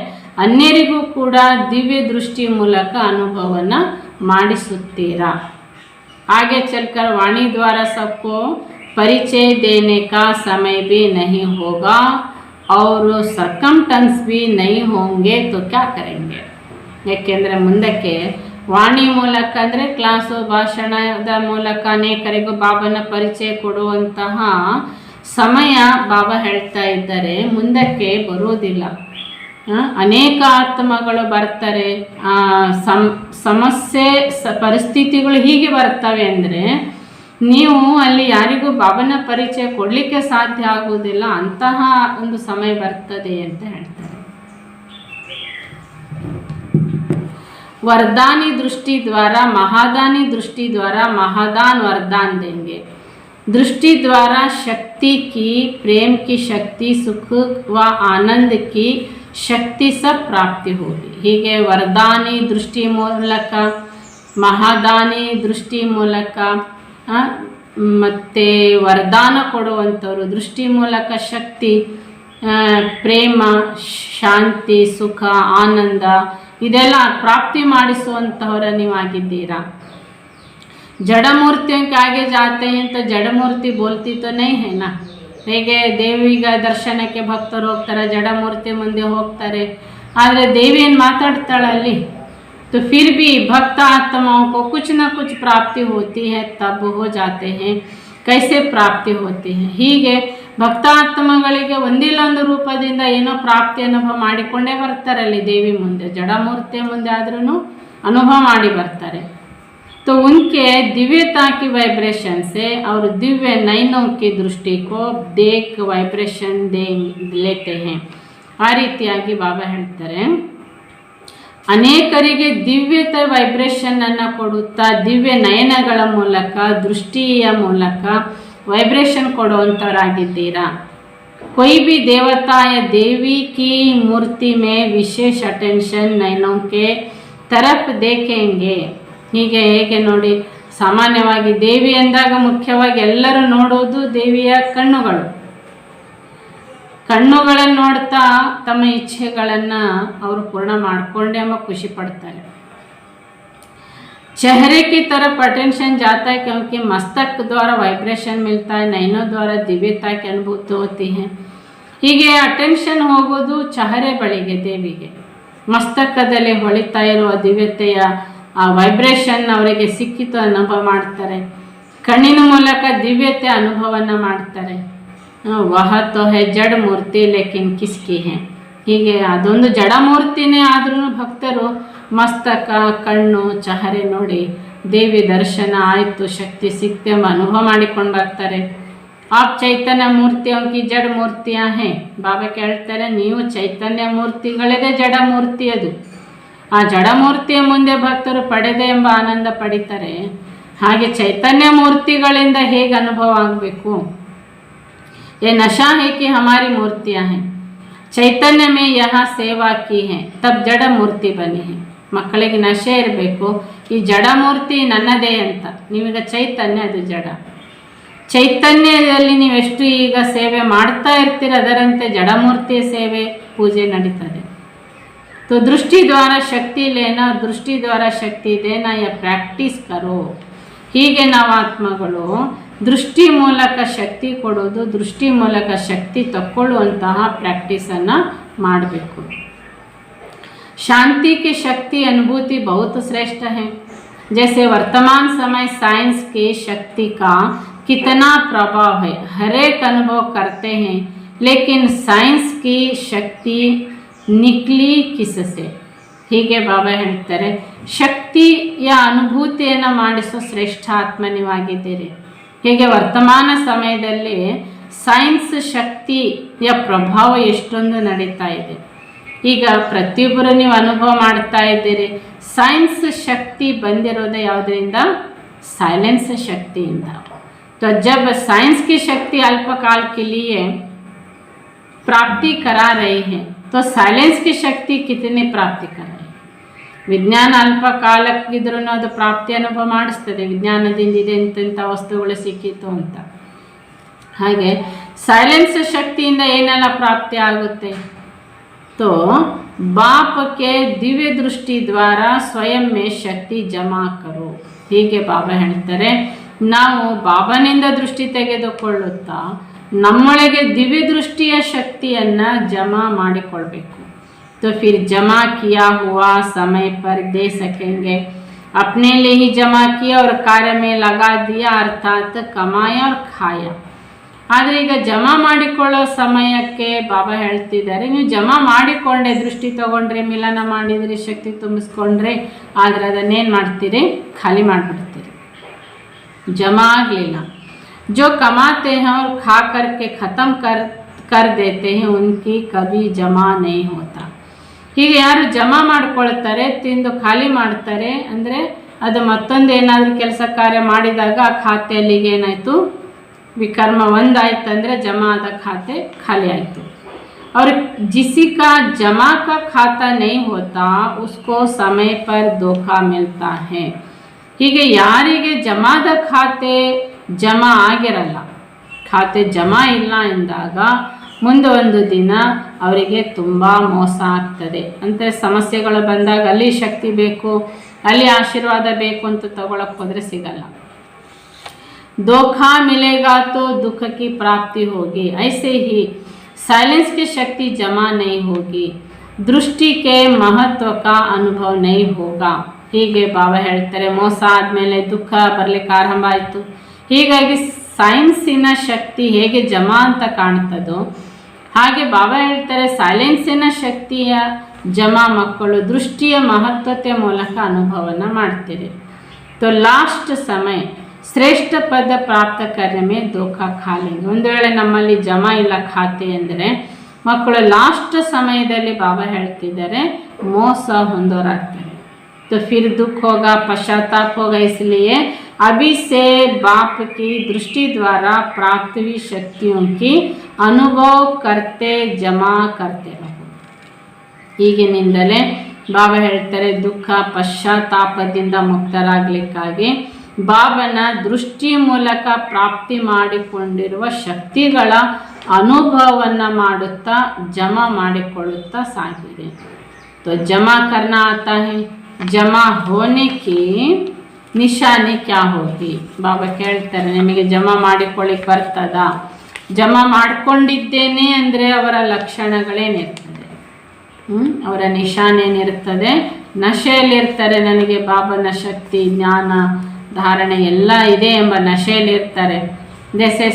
ಅನ್ಯರಿಗೂ ಕೂಡ ದಿವ್ಯ ದೃಷ್ಟಿ ಮೂಲಕ ಅನುಭವನ ಮಾಡಿಸುತ್ತೀರಾ. ಹಾಗೆ ಚಲ್ಕರ ವಾಣಿ ದ್ವಾರ सबको परिचय देने का समय भी नहीं होगा और ಸರ್ಕಮ್ಟನ್ಸ್ भी नहीं होंगे तो क्या करेंगे. ಏಕೆಂದರೆ ಮುಂದಕ್ಕೆ ವಾಣಿ ಮೂಲಕ ಅಂದರೆ ಕ್ಲಾಸು ಭಾಷಣದ ಮೂಲಕ ಅನೇಕರಿಗೂ ಬಾಬನ ಪರಿಚಯ ಕೊಡುವಂತಹ ಸಮಯ ಬಾಬಾ ಹೇಳ್ತಾ ಇದ್ದಾರೆ ಮುಂದಕ್ಕೆ ಬರುವುದಿಲ್ಲ. ಅನೇಕ ಆತ್ಮಗಳು ಬರ್ತಾರೆ, ಸಮಸ್ಯೆ ಪರಿಸ್ಥಿತಿಗಳು ಹೀಗೆ ಬರ್ತವೆ ಅಂದರೆ ನೀವು ಅಲ್ಲಿ ಯಾರಿಗೂ ಬಾಬನ ಪರಿಚಯ ಕೊಡಲಿಕ್ಕೆ ಸಾಧ್ಯ ಆಗುವುದಿಲ್ಲ, ಅಂತಹ ಒಂದು ಸಮಯ ಬರ್ತದೆ ಅಂತ ಹೇಳ್ತಾರೆ. वरदानी दृष्टि द्वारा महादानी दृष्टि द्वारा महादान वरदान देंगे. दृष्टि द्वारा शक्ति की, प्रेम की शक्ति, सुख व आनंद की शक्ति सब प्राप्ति होगी. ಹೀಗೆ ವರದಾನಿ ದೃಷ್ಟಿ ಮೂಲಕ, ಮಹಾದಾನಿ ದೃಷ್ಟಿ ಮೂಲಕ ಮತ್ತು ವರದಾನ ಕೊಡುವಂಥವ್ರು ದೃಷ್ಟಿ ಮೂಲಕ ಶಕ್ತಿ, ಪ್ರೇಮ, ಶಾಂತಿ, ಸುಖ, ಆನಂದ ಇದೆಲ್ಲ ಪ್ರಾಪ್ತಿ ಮಾಡಿಸುವಂಥವರ ನೀವಾಗಿದ್ದೀರಾ. ಜಡಮೂರ್ತಿयों के आगे जाते हैं तो जड़मूर्ति बोलती तो नहीं है ना. ಹೇಗೆ ದೇವಿಗ ದರ್ಶನಕ್ಕೆ ಭಕ್ತರು ಹೋಗ್ತಾರೆ, ಜಡಮೂರ್ತಿ ಮುಂದೆ ಹೋಗ್ತಾರೆ, ಆದರೆ ದೇವಿ ಏನು ಮಾತಾಡ್ತಾಳಲ್ಲಿ. तो फिर भी भक्त आत्माओं को कुछ न कुछ प्राप्ति होती है, तब हो जाते हैं. कैसे प्राप्ति होती है. ಹೀಗೆ ಭಕ್ತಾತ್ಮಗಳಿಗೆ ಒಂದಿಲ್ಲ ಒಂದು ರೂಪದಿಂದ ಏನೋ ಪ್ರಾಪ್ತಿ ಅನುಭವ ಮಾಡಿಕೊಂಡೇ ಬರ್ತಾರೆ ಅಲ್ಲಿ ದೇವಿ ಮುಂದೆ, ಜಡಮೂರ್ತಿಯ ಮುಂದೆ ಆದ್ರೂ ಅನುಭವ ಮಾಡಿ ಬರ್ತಾರೆ. तो उनके दिव्यता की वाइब्रेशन से और दिव्य नयनों की दृष्टि को देख वाइब्रेशन लेते हैं. ಆ ರೀತಿಯಾಗಿ ಬಾಬಾ ಹೇಳ್ತಾರೆ, ಅನೇಕರಿಗೆ ದಿವ್ಯತೆ ವೈಬ್ರೇಷನನ್ನು ಕೊಡುತ್ತಾ ದಿವ್ಯ ನಯನಗಳ ಮೂಲಕ, ದೃಷ್ಟಿಯ ಮೂಲಕ वाइब्रेशन ಕೊಡುವಂಥವರಾಗಿದ್ದೀರಾ. कोई भी देवता या देवी की मूर्ति में विशेष अटेंशन नयनों के तरफ देखेंगे. ಹೀಗೆ ಹೇಗೆ ನೋಡಿ, ಸಾಮಾನ್ಯವಾಗಿ ದೇವಿ ಎಂದಾಗ ಮುಖ್ಯವಾಗಿ ಎಲ್ಲರೂ ನೋಡೋದು ದೇವಿಯ ಕಣ್ಣುಗಳು. ಕಣ್ಣುಗಳನ್ನು ನೋಡ್ತಾ ತಮ್ಮ ಇಚ್ಛೆಗಳನ್ನು ಅವರು ಪೂರ್ಣ ಮಾಡಿಕೊಂಡೇ ಎಂಬ ಖುಷಿ ಪಡ್ತಾರೆ. चेहरे की तरफ अटेंशन जाता है क्योंकि मस्तक द्वारा वाइब्रेशन मिलता है, नयनों द्वारा दिव्यता की अनुभूति होती है. ಹೀಗೆ ಅಟೆನ್ಷನ್ ಹೋಗೋದು ಚಹರೆ ಬಳಿಗೆ, ದೇವಿಗೆ ಮಸ್ತಕದಲ್ಲಿ ಹೊಳಿತಾ ಇರುವ ದಿವ್ಯತೆಯ ಆ ವೈಬ್ರೇಷನ್ ಅವರಿಗೆ ಸಿಕ್ಕಿತು ಅನುಭವ ಮಾಡ್ತಾರೆ. ಕಣ್ಣಿನ ಮೂಲಕ ದಿವ್ಯತೆ ಅನುಭವನ ಮಾಡ್ತಾರೆ. ವಹ ತೋ ಹೈ ಜಡ ಮೂರ್ತಿ ಲೇಕಿನ್ ಕಿಸ್ಕಿ ಹೈ. ಹೀಗೆ ಅದೊಂದು ಜಡಮೂರ್ತಿನೇ ಆದ್ರೂ ಭಕ್ತರು ಮಸ್ತಕ, ಕಣ್ಣು, ಚಹರೆ ನೋಡಿ ದೇವಿ ದರ್ಶನ ಆಯಿತು, ಶಕ್ತಿ ಸಿಕ್ತೆ ಎಂಬ ಅನುಭವ ಮಾಡಿಕೊಂಡು ಬರ್ತಾರೆ. आप चैतन्य मूर्तियों की जड़ मूर्तियाँ हैं. ಬಾಬಾ ಕೇಳ್ತಾರೆ, ನೀವು ಚೈತನ್ಯ ಮೂರ್ತಿಗಳದೇ ಜಡ ಮೂರ್ತಿ ಅದು. ಆ ಜಡಮೂರ್ತಿಯ ಮುಂದೆ ಭಕ್ತರು ಪಡೆದೆ ಎಂಬ ಆನಂದ ಪಡಿತಾರೆ. ಹಾಗೆ ಚೈತನ್ಯ ಮೂರ್ತಿಗಳಿಂದ ಹೇಗೆ ಅನುಭವ ಆಗಬೇಕು. ये नशा है कि हमारी मूर्तियाँ हैं, ಚೈತನ್ಯ में यहाँ सेवा की है, तब जड़ मूर्ति बनी है. ಮಕ್ಕಳಿಗೆ ನಶೆ ಇರಬೇಕು, ಈ ಜಡಮೂರ್ತಿ ನನ್ನದೇ ಅಂತ. ನೀವೀಗ ಚೈತನ್ಯ, ಅದು ಜಡ. ಚೈತನ್ಯದಲ್ಲಿ ನೀವೆಷ್ಟು ಈಗ ಸೇವೆ ಮಾಡ್ತಾ ಇರ್ತೀರ, ಅದರಂತೆ ಜಡಮೂರ್ತಿಯ ಸೇವೆ पूजे ನಡೀತದೆ. तो दृष्टि द्वारा शक्ति लेना, दृष्टि द्वारा शक्ति देना, या प्रैक्टिस करो. ಹೀಗೆ ನಾವು ಆತ್ಮಗಳು ದೃಷ್ಟಿ ಮೂಲಕ ಶಕ್ತಿ ಕೊಡೋದು, ದೃಷ್ಟಿ ಮೂಲಕ ಶಕ್ತಿ ತಕ್ಕೊಳ್ಳುವಂತಹ ಪ್ರಾಕ್ಟೀಸನ್ನು ಮಾಡಬೇಕು. शांति की शक्ति अनुभूति बहुत श्रेष्ठ है. जैसे वर्तमान समय साइंस की शक्ति का कितना प्रभाव है, हर एक अनुभव करते हैं, लेकिन साइंस की शक्ति निकली किससे. ಹೀಗೆ ಬಾಬಾ ಹೇಳ್ತಾರೆ, ಶಕ್ತಿಯ ಅನುಭೂತಿಯನ್ನು ಮಾಡಿಸೋ ಶ್ರೇಷ್ಠ ಆತ್ಮ ನೀವಾಗಿದ್ದೀರಿ. ಹೀಗೆ ವರ್ತಮಾನ ಸಮಯದಲ್ಲಿ ಸೈನ್ಸ್ ಶಕ್ತಿಯ ಪ್ರಭಾವ ಎಷ್ಟೊಂದು ನಡೀತಾ ಇದೆ. ಈಗ ಪ್ರತಿಯೊಬ್ಬರು ನೀವು ಅನುಭವ ಮಾಡ್ತಾ ಇದ್ದೀರಿ. ಸೈನ್ಸ್ ಶಕ್ತಿ ಬಂದಿರೋದು ಯಾವುದರಿಂದ? साइलेंस शक्ति. तो जब साइंस की शक्ति अल्पकाल के लिए प्राप्ति करा रही है, तो साइलेंस की शक्ति कितनी प्राप्ति कर रही है. ವಿಜ್ಞಾನ ಅಲ್ಪ ಕಾಲಕ್ಕಿದ್ರೂ ಅದು ಪ್ರಾಪ್ತಿ ಅನುಭವ ಮಾಡಿಸ್ತದೆ. ವಿಜ್ಞಾನದಿಂದ ಇದೆ ಇಂಥ ವಸ್ತುಗಳು ಸಿಕ್ಕಿತು ಅಂತ. ಹಾಗೆ ಸೈಲೆನ್ಸ್ ಶಕ್ತಿಯಿಂದ ಏನೆಲ್ಲ ಪ್ರಾಪ್ತಿ ಆಗುತ್ತೆ? तो बाप के दिव्य दृष्टि द्वारा स्वयं में शक्ति जमा करो. ಹೀಗೆ ಬಾಬಾ ಹೇಳ್ತಾರೆ, ನಾವು ಬಾಬಾನಿಂದ ದೃಷ್ಟಿ ತೆಗೆದುಕೊಳ್ಳುತ್ತಾ ನಮ್ಮೊಳಗೆ ದಿವ್ಯ ದೃಷ್ಟಿಯ ಶಕ್ತಿಯನ್ನು ಜಮಾ ಮಾಡಿಕೊಳ್ಬೇಕು. तो फिर जमा किया हुआ समय पर दे सकेंगे. अपने लिए ही जमा किया और कार्य में लगा दिया, अर्थात कमाया और खाया. ಆದರೆ ಈಗ ಜಮಾ ಮಾಡಿಕೊಳ್ಳೋ ಸಮಯಕ್ಕೆ ಬಾಬಾ ಹೇಳ್ತಿದ್ದಾರೆ, ನೀವು ಜಮಾ ಮಾಡಿಕೊಂಡೆ, ದೃಷ್ಟಿ ತಗೊಂಡ್ರೆ, ಮಿಲನ ಮಾಡಿದ್ರಿ, ಶಕ್ತಿ ತುಂಬಿಸ್ಕೊಂಡ್ರೆ, ಆದರೆ ಅದನ್ನೇನು ಮಾಡ್ತೀರಿ? ಖಾಲಿ ಮಾಡಿಬಿಡ್ತೀರಿ. ಜಮಾ ಆಗಲಿಲ್ಲ. जो कमाते हैं और खा करके ख़त्म कर देते हैं, उनकी कभी जमा नहीं होता. ಹೀಗೆ ಯಾರು ಜಮಾ ಮಾಡ್ಕೊಳ್ತಾರೆ, ತಿಂದು ಖಾಲಿ ಮಾಡ್ತಾರೆ, ಅಂದರೆ ಅದು ಮತ್ತೊಂದು ಏನಾದರೂ ಕೆಲಸ ಕಾರ್ಯ ಮಾಡಿದಾಗ ಆ ಖಾತೆಯಲ್ಲಿಗೆ ಏನಾಯಿತು? विकर्म ಒಂದಾಯ್ತಂದರೆ जमा आदा खाते खाली आयतु. और जिसी का जमा का खाता नहीं होता उसको समय पर धोखा मिलता है. ಹೀಗೆ ಯಾರಿಗೆ ಜಮಾದ ಖಾತೆ ಜಮಾ ಆಗಿರಲ್ಲ, ಖಾತೆ ಜಮಾ ಇಲ್ಲ ಎಂದಾಗ ಮುಂದೆ ಒಂದು ದಿನ ಅವರಿಗೆ ತುಂಬ ಮೋಸ ಆಗ್ತದೆ. ಅಂದರೆ ಸಮಸ್ಯೆಗಳು ಬಂದಾಗ ಅಲ್ಲಿ ಶಕ್ತಿ ಬೇಕು, ಅಲ್ಲಿ ಆಶೀರ್ವಾದ ಬೇಕು ಅಂತ ತಗೊಳಕ್ಕೆ ಹೋದರೆ ಸಿಗಲ್ಲ. धोखा मिलेगा तो दुख की प्राप्ति होगी. ऐसे ही साइलेंस की शक्ति जमा नहीं होगी, दृष्टि के महत्व का अनुभव नहीं होगा. ಹೀಗೆ ಬಾಬಾ ಹೇಳ್ತಾರೆ, ಮೋಸ ಆದಮೇಲೆ ದುಃಖ ಬರಲಿಕ್ಕೆ ಆರಂಭ ಆಯಿತು. ಹೀಗಾಗಿ ಸೈನ್ಸಿನ ಶಕ್ತಿ ಹೇಗೆ ಜಮಾ ಅಂತ ಕಾಣ್ತದೋ ಹಾಗೆ ಬಾಬಾ ಹೇಳ್ತಾರೆ, ಸೈಲೆನ್ಸಿನ ಶಕ್ತಿಯ ಜಮಾ ಮಕ್ಕಳು ದೃಷ್ಟಿಯ ಮಹತ್ವತೆ ಮೂಲಕ ಅನುಭವನ ಮಾಡ್ತೀರಿ. तो लास्ट समय ಶ್ರೇಷ್ಠ ಪದ ಪ್ರಾಪ್ತ करने में धोखा खा लेंगे. ಒಂದು ವೇಳೆ ನಮ್ಮಲ್ಲಿ ಜಮಾ ಇಲ್ಲ ಖಾತೆ ಅಂದರೆ ಮಕ್ಕಳು ಲಾಸ್ಟ್ ಸಮಯದಲ್ಲಿ ಬಾಬಾ ಹೇಳ್ತಿದ್ದಾರೆ ಮೋಸ ಹೊಂದೋರಾಗ್ತಾರೆ. तो फिर दुख होगा, पश्चाताप होगा. इसलिए अभी से बाप की दृष्टि द्वारा प्राप्त हुई शक्तियों की अनुभव करते जमा करते रहो. ಈಗಿನಿಂದಲೇ ಬಾಬಾ ಹೇಳ್ತಾರೆ, ದುಃಖ ಪಶ್ಚಾತ್ತಾಪದಿಂದ ಮುಕ್ತರಾಗಲಿಕ್ಕಾಗಿ ಬಾಬನ ದೃಷ್ಟಿ ಮೂಲಕ ಪ್ರಾಪ್ತಿ ಮಾಡಿಕೊಂಡಿರುವ ಶಕ್ತಿಗಳ ಅನುಭವವನ್ನು ಮಾಡುತ್ತಾ ಜಮಾ ಮಾಡಿಕೊಳ್ಳುತ್ತಾ ಸಾಗಿದೆ. तो जमा करना आता है, जमा होने की निशानी क्या होगी. ಬಾಬಾ ಕೇಳ್ತಾರೆ, ನಿಮಗೆ ಜಮಾ ಮಾಡಿಕೊಳ್ಳಿಕ್ಕೆ ಬರ್ತದ? ಜಮಾ ಮಾಡಿಕೊಂಡಿದ್ದೇನೆ ಅಂದರೆ ಅವರ ಲಕ್ಷಣಗಳೇನಿರ್ತದೆ, ಅವರ ನಿಶಾನೇನಿರ್ತದೆ? ನಶೆಯಲ್ಲಿರ್ತಾರೆ. ನನಗೆ ಬಾಬನ ಶಕ್ತಿ ಜ್ಞಾನ धारणे ಎಲ್ಲ ಇದೆ ಎಂಬ नशेलिर्तारे. जैसे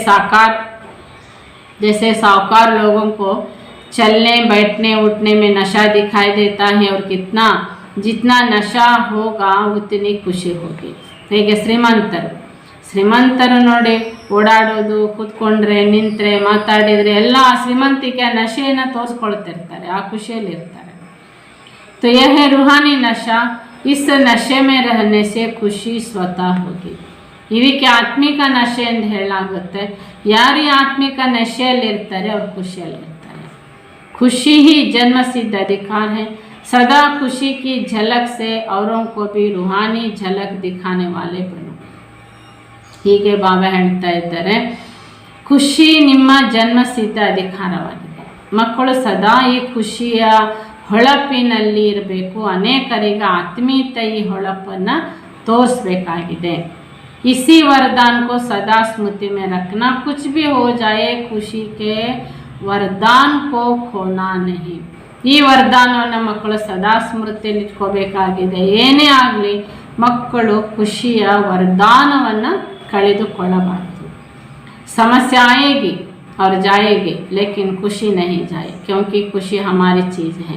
साहूकार लोगों को चलने बैठने उठने में नशा दिखाई देता है, और जितना नशा होगा उतनी खुशी होगी. ಹೇಗೆ ಶ್ರೀಮಂತರು ನೋಡಿ ಓಡಾಡೋದು, ಕೂತ್ಕೊಂಡ್ರೆ, ನಿಂತರೆ, ಮಾತಾಡಿದರೆ ಎಲ್ಲ ಶ್ರೀಮಂತಿಕೆ ನಶೆಯನ್ನು ತೋರಿಸ್ಕೊಳ್ತಿರ್ತಾರೆ, ಆ ಖುಷಿಯಲ್ಲಿರ್ತಾರೆ. तो यह है रूहानी नशा. इस नशे में रहने से खुशी स्वतः होगी. ಇವಕ್ಕೆ ಆತ್ಮಿಕ ನಶೆ ಎಂದು ಹೇಳಲಾಗುತ್ತೆ. ಯಾರು ಆತ್ಮಿಕ ನಶೆಯಲ್ಲಿರ್ತಾರೆ ಅವರು ಖುಷಿಯಲ್ಲಿರ್ತಾರೆ. खुशी ही जन्म सिद्ध अधिकार है. सदा खुशी की झलक से औरों को भी रूहानी झलक दिखाने वाले बनो. ಹೀಗೆ ಬಾಬಾ ಹೇಳ್ತಾ ಇದ್ದಾರೆ, ಖುಷಿ ನಿಮ್ಮ ಜನ್ಮ ಸಿದ್ಧ ಅಧಿಕಾರವಾಗಿದೆ. ಮಕ್ಕಳು ಸದಾ ಈ ಖುಷಿಯ ಹೊಳಪಿನಲ್ಲಿ ಇರಬೇಕು. ಅನೇಕರಿಗೆ ಆತ್ಮೀಯತೆ ಈ ಹೊಳಪನ್ನು ತೋರಿಸ್ಬೇಕಾಗಿದೆ. इसी वरदान को सदा स्मृति में रखना, कुछ भी हो जाए खुशी के वरदान को खोना नहीं. ಈ ವರದಾನವನ್ನು ಮಕ್ಕಳು ಸದಾ ಸ್ಮೃತಿಯಲ್ಲಿ ಇಟ್ಕೋಬೇಕಾಗಿದೆ. ಏನೇ ಆಗಲಿ ಮಕ್ಕಳು ಖುಷಿಯ ವರದಾನವನ್ನು ಕಳೆದುಕೊಳ್ಳಬಾರದು. समस्या आएगी और जाएगी लेकिन खुशी नहीं जाए, क्योंकि खुशी हमारी चीज़ है.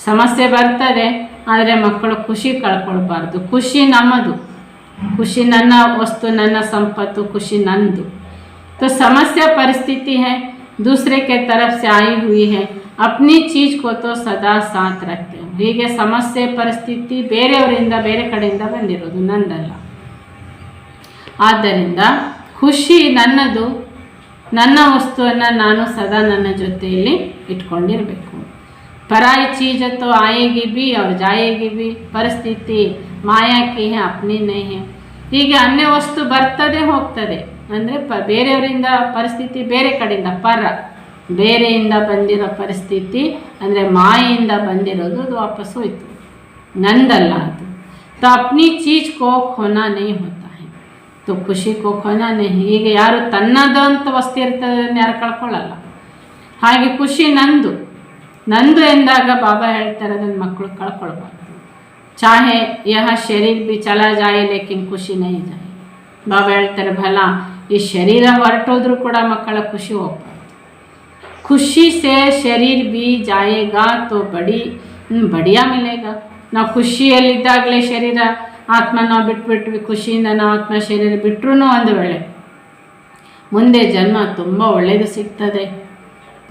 ಸಮಸ್ಯೆ ಬರ್ತದೆ, ಆದರೆ ಮಕ್ಕಳು ಖುಷಿ ಕಳ್ಕೊಳ್ಬಾರ್ದು. ಖುಷಿ ನಮ್ಮದು, खुशी नन्ना वस्तु नन्ना संपत्ति, खुशी नंदु. तो समस्या परिस्थिति है, दूसरे के तरफ से आई हुई है. अपनी चीज़ को तो सदा साथ रखते हो. ಹೀಗೆ ಸಮಸ್ಯೆ ಪರಿಸ್ಥಿತಿ ಬೇರೆಯವರಿಂದ ಬೇರೆ ಕಡೆಯಿಂದ ಬಂದಿರೋದು, ನಂದಲ್ಲ. ಆದ್ದರಿಂದ ಖುಷಿ ನನ್ನದು, ನನ್ನ ವಸ್ತುವನ್ನು ನಾನು ಸದಾ ನನ್ನ ಜೊತೆಯಲ್ಲಿ ಇಟ್ಕೊಂಡಿರಬೇಕು. पराई चीज़ तो आएगी भी और जाएगी भी, परिस्थिति ಮಾಯಾ ಕಿ ಹೇ, ಅಪ್ನಿ ನೈ ಹೇ. ಹೀಗೆ ಅನ್ಯ ವಸ್ತು ಬರ್ತದೆ ಹೋಗ್ತದೆ. ಅಂದರೆ ಬೇರೆಯವರಿಂದ ಪರಿಸ್ಥಿತಿ, ಬೇರೆ ಕಡೆಯಿಂದ ಬೇರೆಯಿಂದ ಬಂದಿರೋ ಪರಿಸ್ಥಿತಿ ಅಂದರೆ ಮಾಯೆಯಿಂದ ಬಂದಿರೋದು, ಅದು ವಾಪಸ್ ಹೋಯ್ತು, ನಂದಲ್ಲ ಅದು. तो अपनी चीज़ को खोना नहीं होता है, तो ಖುಷಿ ಕೋ ಖೋನಾ नहीं. ಈಗ ಯಾರು ತನ್ನದು ಅಂತ ವಸ್ತು ಇರ್ತದೆ ಅದನ್ನು ಯಾರು ಕಳ್ಕೊಳ್ಳಲ್ಲ. ಹಾಗೆ ಖುಷಿ ನಂದು ಎಂದಾಗ ಬಾಬಾ ಹೇಳ್ತಾರೆ ಅದನ್ನು ಮಕ್ಕಳು ಕಳ್ಕೊಳ್ಬಾರ್ದು. चाहे यह शरीर भी चला जाए लेकिन खुशी नहीं जाए. ಬಾಬಾ ಹೇಳ್ತಾರೆ ಭಲ ಈ ಶರೀರ ಹೊರಟೋದ್ರೂ ಕೂಡ ಮಕ್ಕಳ ಖುಷಿ ಹೋಗ್ಬಾರ್ದು. ಖುಷಿ ಸೇ ಶರೀರ ಬಿ ಜಾಯೇಗಾ ತೋ ಬಡಿಯಾ ಮಿಲೇಗಾ. ನಾವು ಖುಷಿಯಲ್ಲಿದ್ದಾಗಲೇ ಶರೀರ ಆತ್ಮ ನಾವು ಬಿಟ್ಬಿಟ್ವಿ, ಖುಷಿಯಿಂದ ನಾವು ಆತ್ಮ ಶರೀರ ಬಿಟ್ಟರು ಒಂದು ವೇಳೆ ಮುಂದೆ ಜನ್ಮ ತುಂಬ ಒಳ್ಳೆಯದು ಸಿಗ್ತದೆ.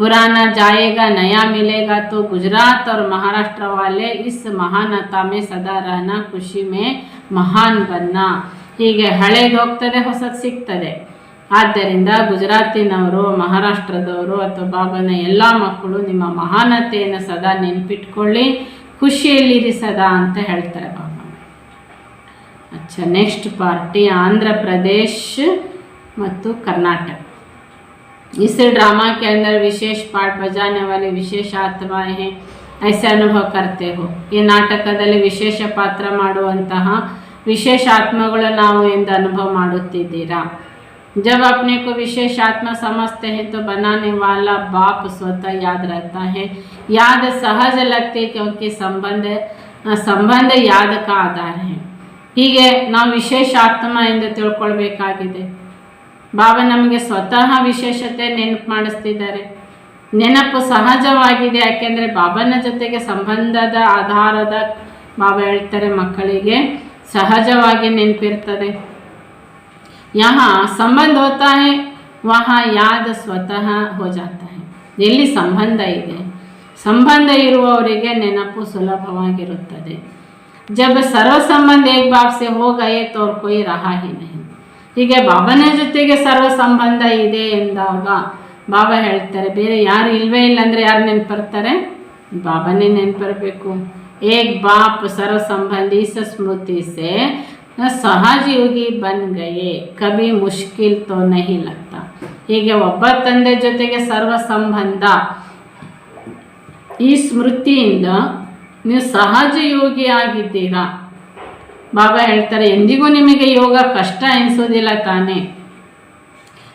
पुराना जाएगा नया मिलेगा. तो गुजरात और महाराष्ट्र वाले इस महानता में सदा रहना, खुशी में महान बनना. ಹೀಗೆ ಹಳೇದು ಹೋಗ್ತದೆ, ಹೊಸದು ಸಿಗ್ತದೆ. ಆದ್ದರಿಂದ ಗುಜರಾತಿನವರು, ಮಹಾರಾಷ್ಟ್ರದವರು ಅಥವಾ ಬಾಬಾನ ಎಲ್ಲ ಮಕ್ಕಳು ನಿಮ್ಮ ಮಹಾನತೆಯನ್ನು ಸದಾ ನೆನಪಿಟ್ಕೊಳ್ಳಿ, ಖುಷಿಯಲ್ಲಿರಿ ಸದಾ ಅಂತ ಹೇಳ್ತಾರೆ ಬಾಬಾ. अच्छा, नेक्स्ट पार्टी आंध्र प्रदेश ಮತ್ತು कर्नाटक. इस ड्रामा के अंदर विशेष पार्ट बजाने वाले विशेष आत्माएं हैं, ऐसे अनुभव करते हो. ಈ ನಾಟಕದಲ್ಲಿ ವಿಶೇಷ ಪಾತ್ರ ಮಾಡುವಂತಹ ವಿಶೇಷ ಆತ್ಮಗಳು ನಾವು ಎಂದು ಅನುಭವ ಮಾಡುತ್ತಿದ್ದೀರಾ. जब अपने को विशेष आत्मा समझते हैं तो बनाने वाला बाप स्वतः याद रहता है. याद सहज लगती है क्योंकि संबंध याद का आधार है. ಹೀಗೆ ನಾವು ವಿಶೇಷ ಆತ್ಮ ಎಂದು ತಿಳ್ಕೊಳ್ಬೇಕಾಗಿದೆ. ಬಾಬಾ ನಮಗೆ ಸ್ವತಃ ವಿಶೇಷತೆ ನೆನಪು ಮಾಡಿಸ್ತಿದ್ದಾರೆ. ನೆನಪು ಸಹಜವಾಗಿದೆ, ಯಾಕೆಂದರೆ ಬಾಬನ ಜೊತೆಗೆ ಸಂಬಂಧದ ಆಧಾರದ ಬಾಬಾ ಹೇಳ್ತಾರೆ ಮಕ್ಕಳಿಗೆ ಸಹಜವಾಗಿ ನೆನಪಿರ್ತದೆ. यहाँ संबंध होता है वहाँ याद स्वतः हो जाता है. ಎಲ್ಲಿ ಸಂಬಂಧ ಇದೆ, ಸಂಬಂಧ ಇರುವವರಿಗೆ ನೆನಪು ಸುಲಭವಾಗಿರುತ್ತದೆ. जब सर्व संबंध एक बाप से हो गए तो और कोई रहा ही नहीं. ಹೀಗೆ ಬಾಬನ ಜೊತೆಗೆ ಸರ್ವ ಸಂಬಂಧ ಇದೆ ಎಂದಾಗ ಬಾಬಾ ಹೇಳ್ತಾರೆ ಬೇರೆ ಯಾರು ಇಲ್ವೇ ಇಲ್ಲ ಅಂದರೆ ಯಾರು ನೆನಪರ್ತಾರೆ, ಬಾಬಾನೇ ನೆನಪರಬೇಕು. ಏಕ್ ಬಾಪ್ ಸರ್ವ ಸಂಬಂಧಿ ಸ್ಮೃತಿ ಸೇ सहज योगी बन गए, कभी मुश्किल तो नहीं लगता. ಹೀಗೆ ಒಬ್ಬ ತಂದೆ ಜೊತೆಗೆ ಸರ್ವ ಸಂಬಂಧ ಈ ಸ್ಮೃತಿಯಿಂದ ನೀವು ಸಹಜ ಯೋಗಿ ಆಗಿದ್ದೀರಾ. ಬಾಬಾ ಹೇಳ್ತಾರೆ ಎಂದಿಗೂ ನಿಮಗೆ ಯೋಗ ಕಷ್ಟ ಎನಿಸೋದಿಲ್ಲ ತಾನೇ.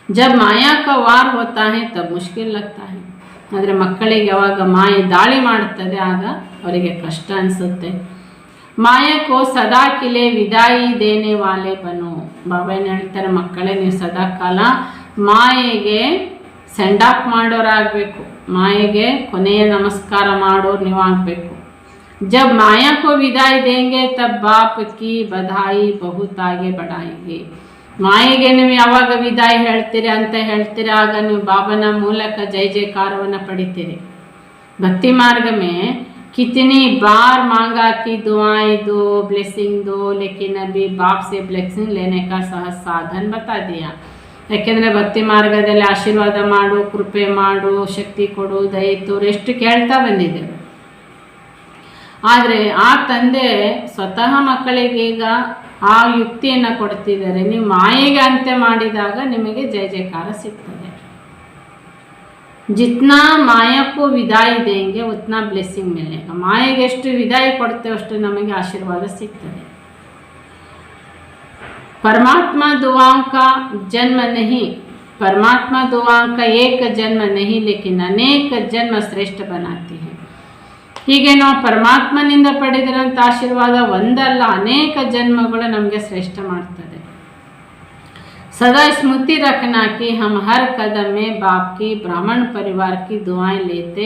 जब माया का वार होता है तब मुश्किल लगता है. ಆದರೆ ಮಕ್ಕಳಿಗೆ ಯಾವಾಗ ಮಾಯೆ ದಾಳಿ ಮಾಡುತ್ತದೆ ಆಗ ಅವರಿಗೆ ಕಷ್ಟ ಅನಿಸುತ್ತೆ. ಮಾಯಾ ಕೋ ಸದಾ ಕಿಲೆ ವಿದಾಯಿ ದೇನೆ ವಾಲೆ ಬನು. ಬಾಬಾ ಏನು ಹೇಳ್ತಾರೆ, ಮಕ್ಕಳೇ ನೀವು ಸದಾ ಕಾಲ ಮಾಯೆಗೆ ಸೆಂಡ್ ಆಫ್ ಮಾಡೋರಾಗಬೇಕು, ಮಾಯೆಗೆ ಕೊನೆಯ ನಮಸ್ಕಾರ ಮಾಡೋರು ನೀವು ಆಗಬೇಕು. जब माया को विदाई देंगे तब बाप की बधाई बहुत आगे बढ़ाएगी. ಮಾಯೆಗೆ ನೀವು ಯಾವಾಗ ವಿದಾಯಿ ಹೇಳ್ತೀರಿ ಅಂತ ಹೇಳ್ತೀರಿ ಆಗ ನೀವು ಬಾಬನ ಮೂಲಕ ಜೈ ಜಯಕಾರವನ್ನು ಪಡಿತೀರಿ. भक्ति मार्ग में कितनी बार मांगा कि दुआएं दो, ब्लेसिंग दो, लेकिन अभी बाप से ब्लेसिंग लेने का सहज साधन बता दिया. ಯಾಕೆಂದರೆ ಭಕ್ತಿ ಮಾರ್ಗದಲ್ಲಿ ಆಶೀರ್ವಾದ ಮಾಡು, ಕೃಪೆ ಮಾಡು, ಶಕ್ತಿ ಕೊಡು, ದಯೆ ತೋರು ಎಷ್ಟು ಕೇಳ್ತಾ ಬಂದಿದ್ದೇವೆ. ಆದರೆ ಆ ತಂದೆ ಸ್ವತಃ ಮಕ್ಕಳಿಗೆ ಈಗ ಆ ಯುಕ್ತಿಯನ್ನು ಕೊಡ್ತಿದ್ದಾರೆ. ನೀವು ಮಾಯೆಗೆ ಅಂತ್ಯ ಮಾಡಿದಾಗ ನಿಮಗೆ ಜಯ ಜಯಕಾರ ಸಿಗ್ತದೆ. जितना माया को विदाई देंगे उतना ब्लेसिंಗ್ मिलेगा. ಮಾಯೆಗೆ ಎಷ್ಟು ವಿದಾಯಿ ಕೊಡ್ತೇವೆ ಅಷ್ಟು ನಮಗೆ ಆಶೀರ್ವಾದ ಸಿಗ್ತದೆ. परमात्मा दुआओं का जन्म नहीं, परमात्मा दुआओं का एक जन्म नहीं लेकिन अनेक जन्म श्रेष्ठ बनाती है. ಹೀಗೆ ನಾವು ಪರಮಾತ್ಮನಿಂದ ಪಡೆದಿರೋಂಥ ಆಶೀರ್ವಾದ ಒಂದಲ್ಲ ಅನೇಕ ಜನ್ಮಗಳು ನಮಗೆ ಶ್ರೇಷ್ಠ ಮಾಡ್ತದೆ. सदा स्मृति रखना कि हम हर कदम में बाप की ब्राह्मण परिवार की दुआएं लेते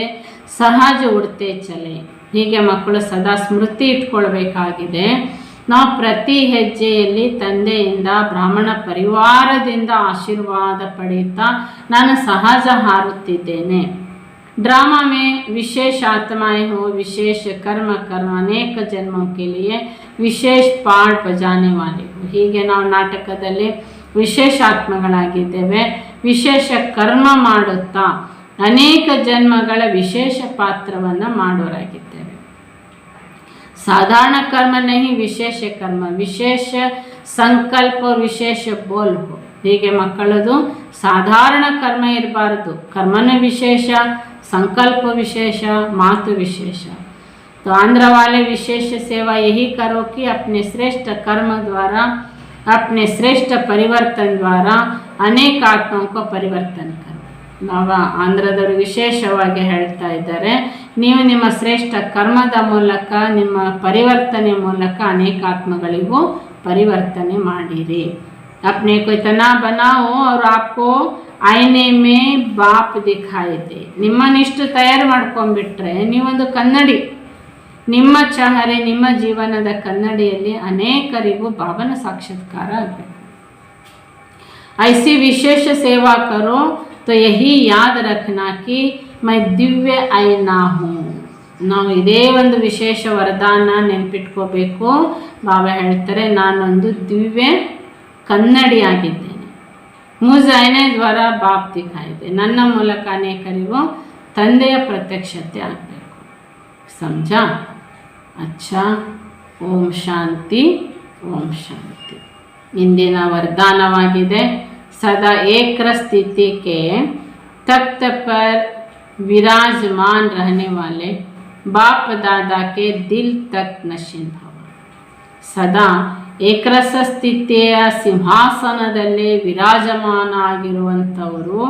सहज उड़ते चले. ಹೀಗೆ ಮಕ್ಕಳು ಸದಾ ಸ್ಮೃತಿ ಇಟ್ಕೊಳ್ಬೇಕಾಗಿದೆ. ನಾವು ಪ್ರತಿ ಹೆಜ್ಜೆಯಲ್ಲಿ ತಂದೆಯಿಂದ ಬ್ರಾಹ್ಮಣ ಪರಿವಾರದಿಂದ ಆಶೀರ್ವಾದ ಪಡೆಯುತ್ತಾ ನಾನು ಸಹಜ ಹಾರುತ್ತಿದ್ದೇನೆ. ड्रामा में विशेष आत्माएं हो, विशेष कर्म अनेक जन्मों के लिए विशेष पाठ बजाने वाले हो. ಹೀಗೆ ನಾವು ನಾಟಕದಲ್ಲಿ ವಿಶೇಷ ಆತ್ಮಗಳಾಗಿದ್ದೇವೆ. ವಿಶೇಷ ಕರ್ಮ ಮಾಡುತ್ತಾ ಅನೇಕ ಜನ್ಮಗಳ ವಿಶೇಷ ಪಾತ್ರವನ್ನು ಮಾಡೋರಾಗಿದ್ದೇವೆ. ಸಾಧಾರಣ ಕರ್ಮ नहीं ವಿಶೇಷ ಕರ್ಮ, ವಿಶೇಷ ಸಂಕಲ್ಪ ವಿಶೇಷ ಬೋಲ್ ಹೋ. ಹೀಗೆ ಮಕ್ಕಳದು ಸಾಧಾರಣ ಕರ್ಮ ಇರಬಾರದು, ಕರ್ಮನ ವಿಶೇಷ, संकल्प विशेष, मातु विशेष. तो आंध्र वाले विशेष सेवा यही करो कि अपने श्रेष्ठ कर्म द्वारा, अपने श्रेष्ठ परिवर्तन द्वारा अनेक आत्माओं को परिवर्तन करो. ನಾವು ಆಂಧ್ರದವರು ವಿಶೇಷವಾಗಿ ಹೇಳ್ತಾ ಇದ್ದಾರೆ, ನೀವು ನಿಮ್ಮ ಶ್ರೇಷ್ಠ ಕರ್ಮದ ಮೂಲಕ ನಿಮ್ಮ ಪರಿವರ್ತನೆ ಮೂಲಕ ಅನೇಕ ಆತ್ಮಗಳಿಗೂ ಪರಿವರ್ತನೆ ಮಾಡಿರಿ. अपने को इतना बनाओ और आपको ಆಯ್ನೆ ಮೇ ಬಾಪ್ ದಿಖಾಯಿ ದೇ. ನಿಮ್ಮನ್ನಿಷ್ಟು ತಯಾರು ಮಾಡ್ಕೊಂಡ್ಬಿಟ್ರೆ ನೀವೊಂದು ಕನ್ನಡಿ, ನಿಮ್ಮ ಚಹರೆ ನಿಮ್ಮ ಜೀವನದ ಕನ್ನಡಿಯಲ್ಲಿ ಅನೇಕರಿಗೂ ಬಾಬನ ಸಾಕ್ಷಾತ್ಕಾರ ಆಗಬೇಕು. ಐಸಿ ವಿಶೇಷ ಸೇವಾ ಕರೋ तो यही याद रखना कि मैं दिव्य आईना हूँ. ನಾವು ಇದೇ ಒಂದು ವಿಶೇಷ ವರದಾನ ನೆನಪಿಟ್ಕೋಬೇಕು. ಬಾಬಾ ಹೇಳ್ತಾರೆ, ನಾನೊಂದು ದಿವ್ಯ ಕನ್ನಡಿ ಆಗಿದ್ದೇನೆ. ಮುಜ್ ಆಯ್ನೆ ದ್ವಾರ ಬಾಪ್ ದಿಖಾಯಿ ದೇ. ನನ್ನ ಮೂಲಕ ಅನೇಕರಿಗೂ ತಂದೆಯ ಪ್ರತ್ಯಕ್ಷತೆ ಆಗಬೇಕು. ಸಮಜಾ? ಅಚ್ಚಾ. ಓಂ ಶಾಂತಿ, ಓಂ ಶಾಂತಿ. ಇಂದಿನ ವರದಾನವಾಗಿದೆ, सदा एक स्थिति के तख्त पर विराजमान रहने वाले बाप दादा के दिल तक नशीन भव. सदा ಏಕರಸ ಸ್ಥಿತಿಯ ಸಿಂಹಾಸನದಲ್ಲಿ ವಿರಾಜಮಾನ ಆಗಿರುವಂಥವರು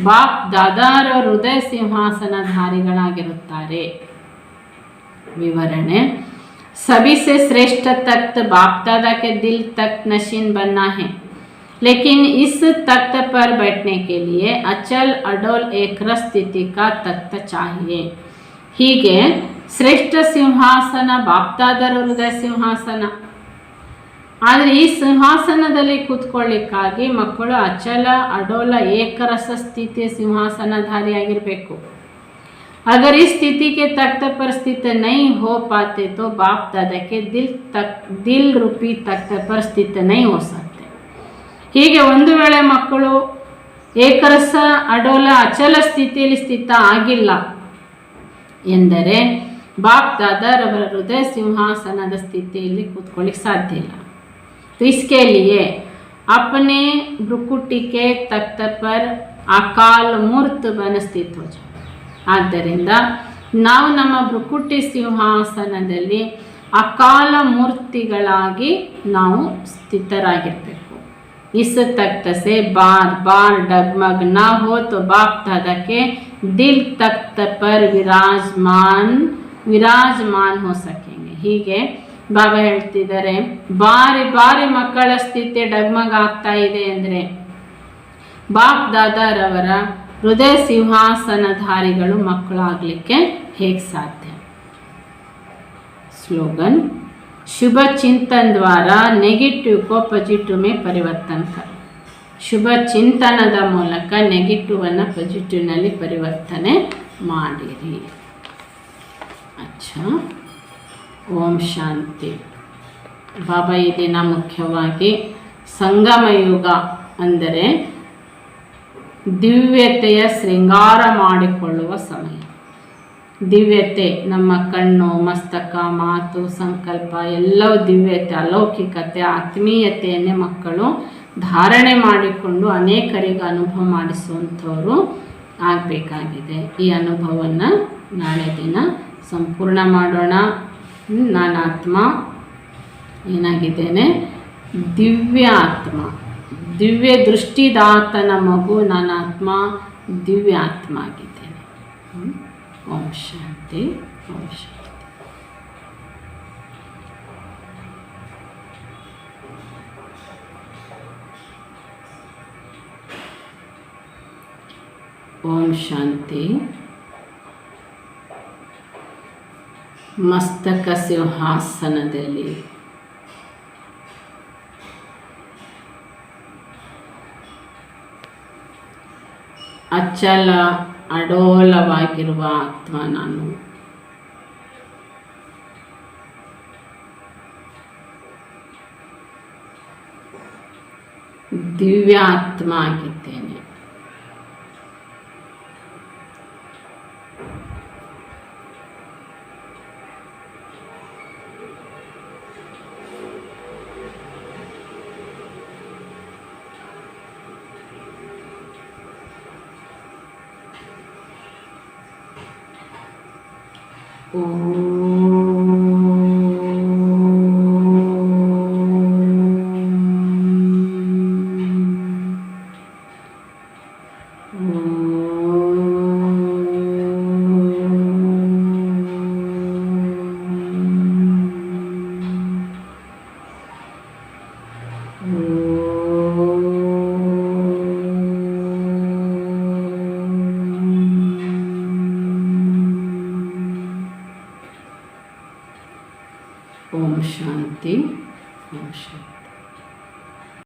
ಬಾಪ್ ದಾದಾರ ಹೃದಯ ಸಿಂಹಾಸನಧಾರಿಗಳಾಗಿರುತ್ತಾರೆ. ವಿವರಣೆ, सभी से श्रेष्ठ तख्त बाप दादा के दिल तक नशीन बनना है, लेकिन इस तख्त पर बैठने के लिए अचल अडोल एकरस स्थिति का तख्त चाहिए. ಹೀಗೆ ಶ್ರೇಷ್ಠ ಸಿಂಹಾಸನ ಬಾಪ್ದಾದರ ಹೃದಯ ಸಿಂಹಾಸನ. ಆದರೆ ಈ ಸಿಂಹಾಸನದಲ್ಲಿ ಕೂತ್ಕೊಳ್ಳಿಕ್ಕಾಗಿ ಮಕ್ಕಳು ಅಚಲ ಅಡೋಲ ಏಕರಸ ಸ್ಥಿತಿಯ ಸಿಂಹಾಸನಧಾರಿಯಾಗಿರಬೇಕು. अगर इस स्थिति के तख्त पर स्थित नहीं हो पाते तो बाप दादा के दिल रूपी तख्त पर स्थित नहीं हो सकते. ಹೀಗೆ ಒಂದು ವೇಳೆ ಮಕ್ಕಳು ಏಕರಸ ಅಡೋಲ ಅಚಲ ಸ್ಥಿತಿಯಲ್ಲಿ ಸ್ಥಿತ ಆಗಿಲ್ಲ ಎಂದರೆ ಬಾಪ್ ದಾದಾರವರ ಹೃದಯ ಸಿಂಹಾಸನದ ಸ್ಥಿತಿಯಲ್ಲಿ ಕೂತ್ಕೊಳ್ಳಿಕ್ಕೆ ಸಾಧ್ಯ ಇಲ್ಲ. तो इसके लिए अपने भ्रुकुटी के तख्त पर अकाल मूर्त बन स्थित हो जाओ. ಆದ್ದರಿಂದ ನಾವು ನಮ್ಮ ಭ್ರುಕುಟಿ ಸಿಂಹಾಸನದಲ್ಲಿ ಅಕಾಲ ಮೂರ್ತಿಗಳಾಗಿ ನಾವು ಸ್ಥಿತರಾಗಿರಬೇಕು. इस तख्त से बार बार डगमग ना हो तो बाप दादा के दिल तख्त पर विराजमान हो सकेंगे. ಹೀಗೆ ಬಾಬಾ ಹೇಳ್ತಿದ್ದಾರೆ, ಬಾರಿ ಬಾರಿ ಮಕ್ಕಳ ಸ್ಥಿತಿ ಡಗ್ಮಗ್ ಆಗ್ತಾ ಇದೆ ಅಂದರೆ ಬಾಪ್ ದಾದಾರವರ ಹೃದಯ ಸಿಂಹಾಸನಧಾರಿಗಳು ಮಕ್ಕಳು ಆಗಲಿಕ್ಕೆ ಹೇಗೆ ಸಾಧ್ಯ? स्लोगन, शुभ चिंतन द्वारा नेगेटिव को पॉजिटिव में परिवर्तन करो. ಶುಭ ಚಿಂತನದ ಮೂಲಕ ನೆಗೆಟಿವನ್ನು ಪಾಸಿಟಿವ್ನಲ್ಲಿ ಪರಿವರ್ತನೆ ಮಾಡಿರಿ. ಅಚ್ಚಾ. ಓಂ ಶಾಂತಿ. ಬಾಬಾ ಈ ದಿನ ಮುಖ್ಯವಾಗಿ ಸಂಗಮ ಯುಗ ಅಂದರೆ ದಿವ್ಯತೆಯ ಶೃಂಗಾರ ಮಾಡಿಕೊಳ್ಳುವ ಸಮಯ. ದಿವ್ಯತೆ ನಮ್ಮ ಕಣ್ಣು, ಮಸ್ತಕ, ಮಾತು, ಸಂಕಲ್ಪ ಎಲ್ಲವೂ ದಿವ್ಯತೆ, ಅಲೌಕಿಕತೆ, ಆತ್ಮೀಯತೆಯನ್ನೇ ಮಕ್ಕಳು ಧಾರಣೆ ಮಾಡಿಕೊಂಡು ಅನೇಕರಿಗೆ ಅನುಭವ ಮಾಡಿಸುವಂಥವರು ಆಗಬೇಕಾಗಿದೆ. ಈ ಅನುಭವವನ್ನು ನಾಳೆ ದಿನ ಸಂಪೂರ್ಣ ಮಾಡೋಣ. ನಾನು ಆತ್ಮ ಏನಾಗಿದ್ದೇನೆ? ದಿವ್ಯ ಆತ್ಮ, ದಿವ್ಯ ದೃಷ್ಟಿದಾತನ ಮಗು. ನಾನು ಆತ್ಮ, ದಿವ್ಯ ಆತ್ಮ ಆಗಿದ್ದೇನೆ. ಓಂ ಶಾಂತಿ, ಓಂ ಶಾಂತಿ. ಓಂ ಶಾಂತಿ. ಮಸ್ತಕ ಸಿಂಹಾಸನದಲ್ಲಿ ಅಚಲ ಅಡೋಲವಾಗಿರುವ ಆತ್ಮ ನಾನು. ದಿವ್ಯ ಆತ್ಮ ಆಗಿದ್ದೇನೆ. ಓಂ ಶಾಂತಿ, ಓಂ ಶಾಂತಿ.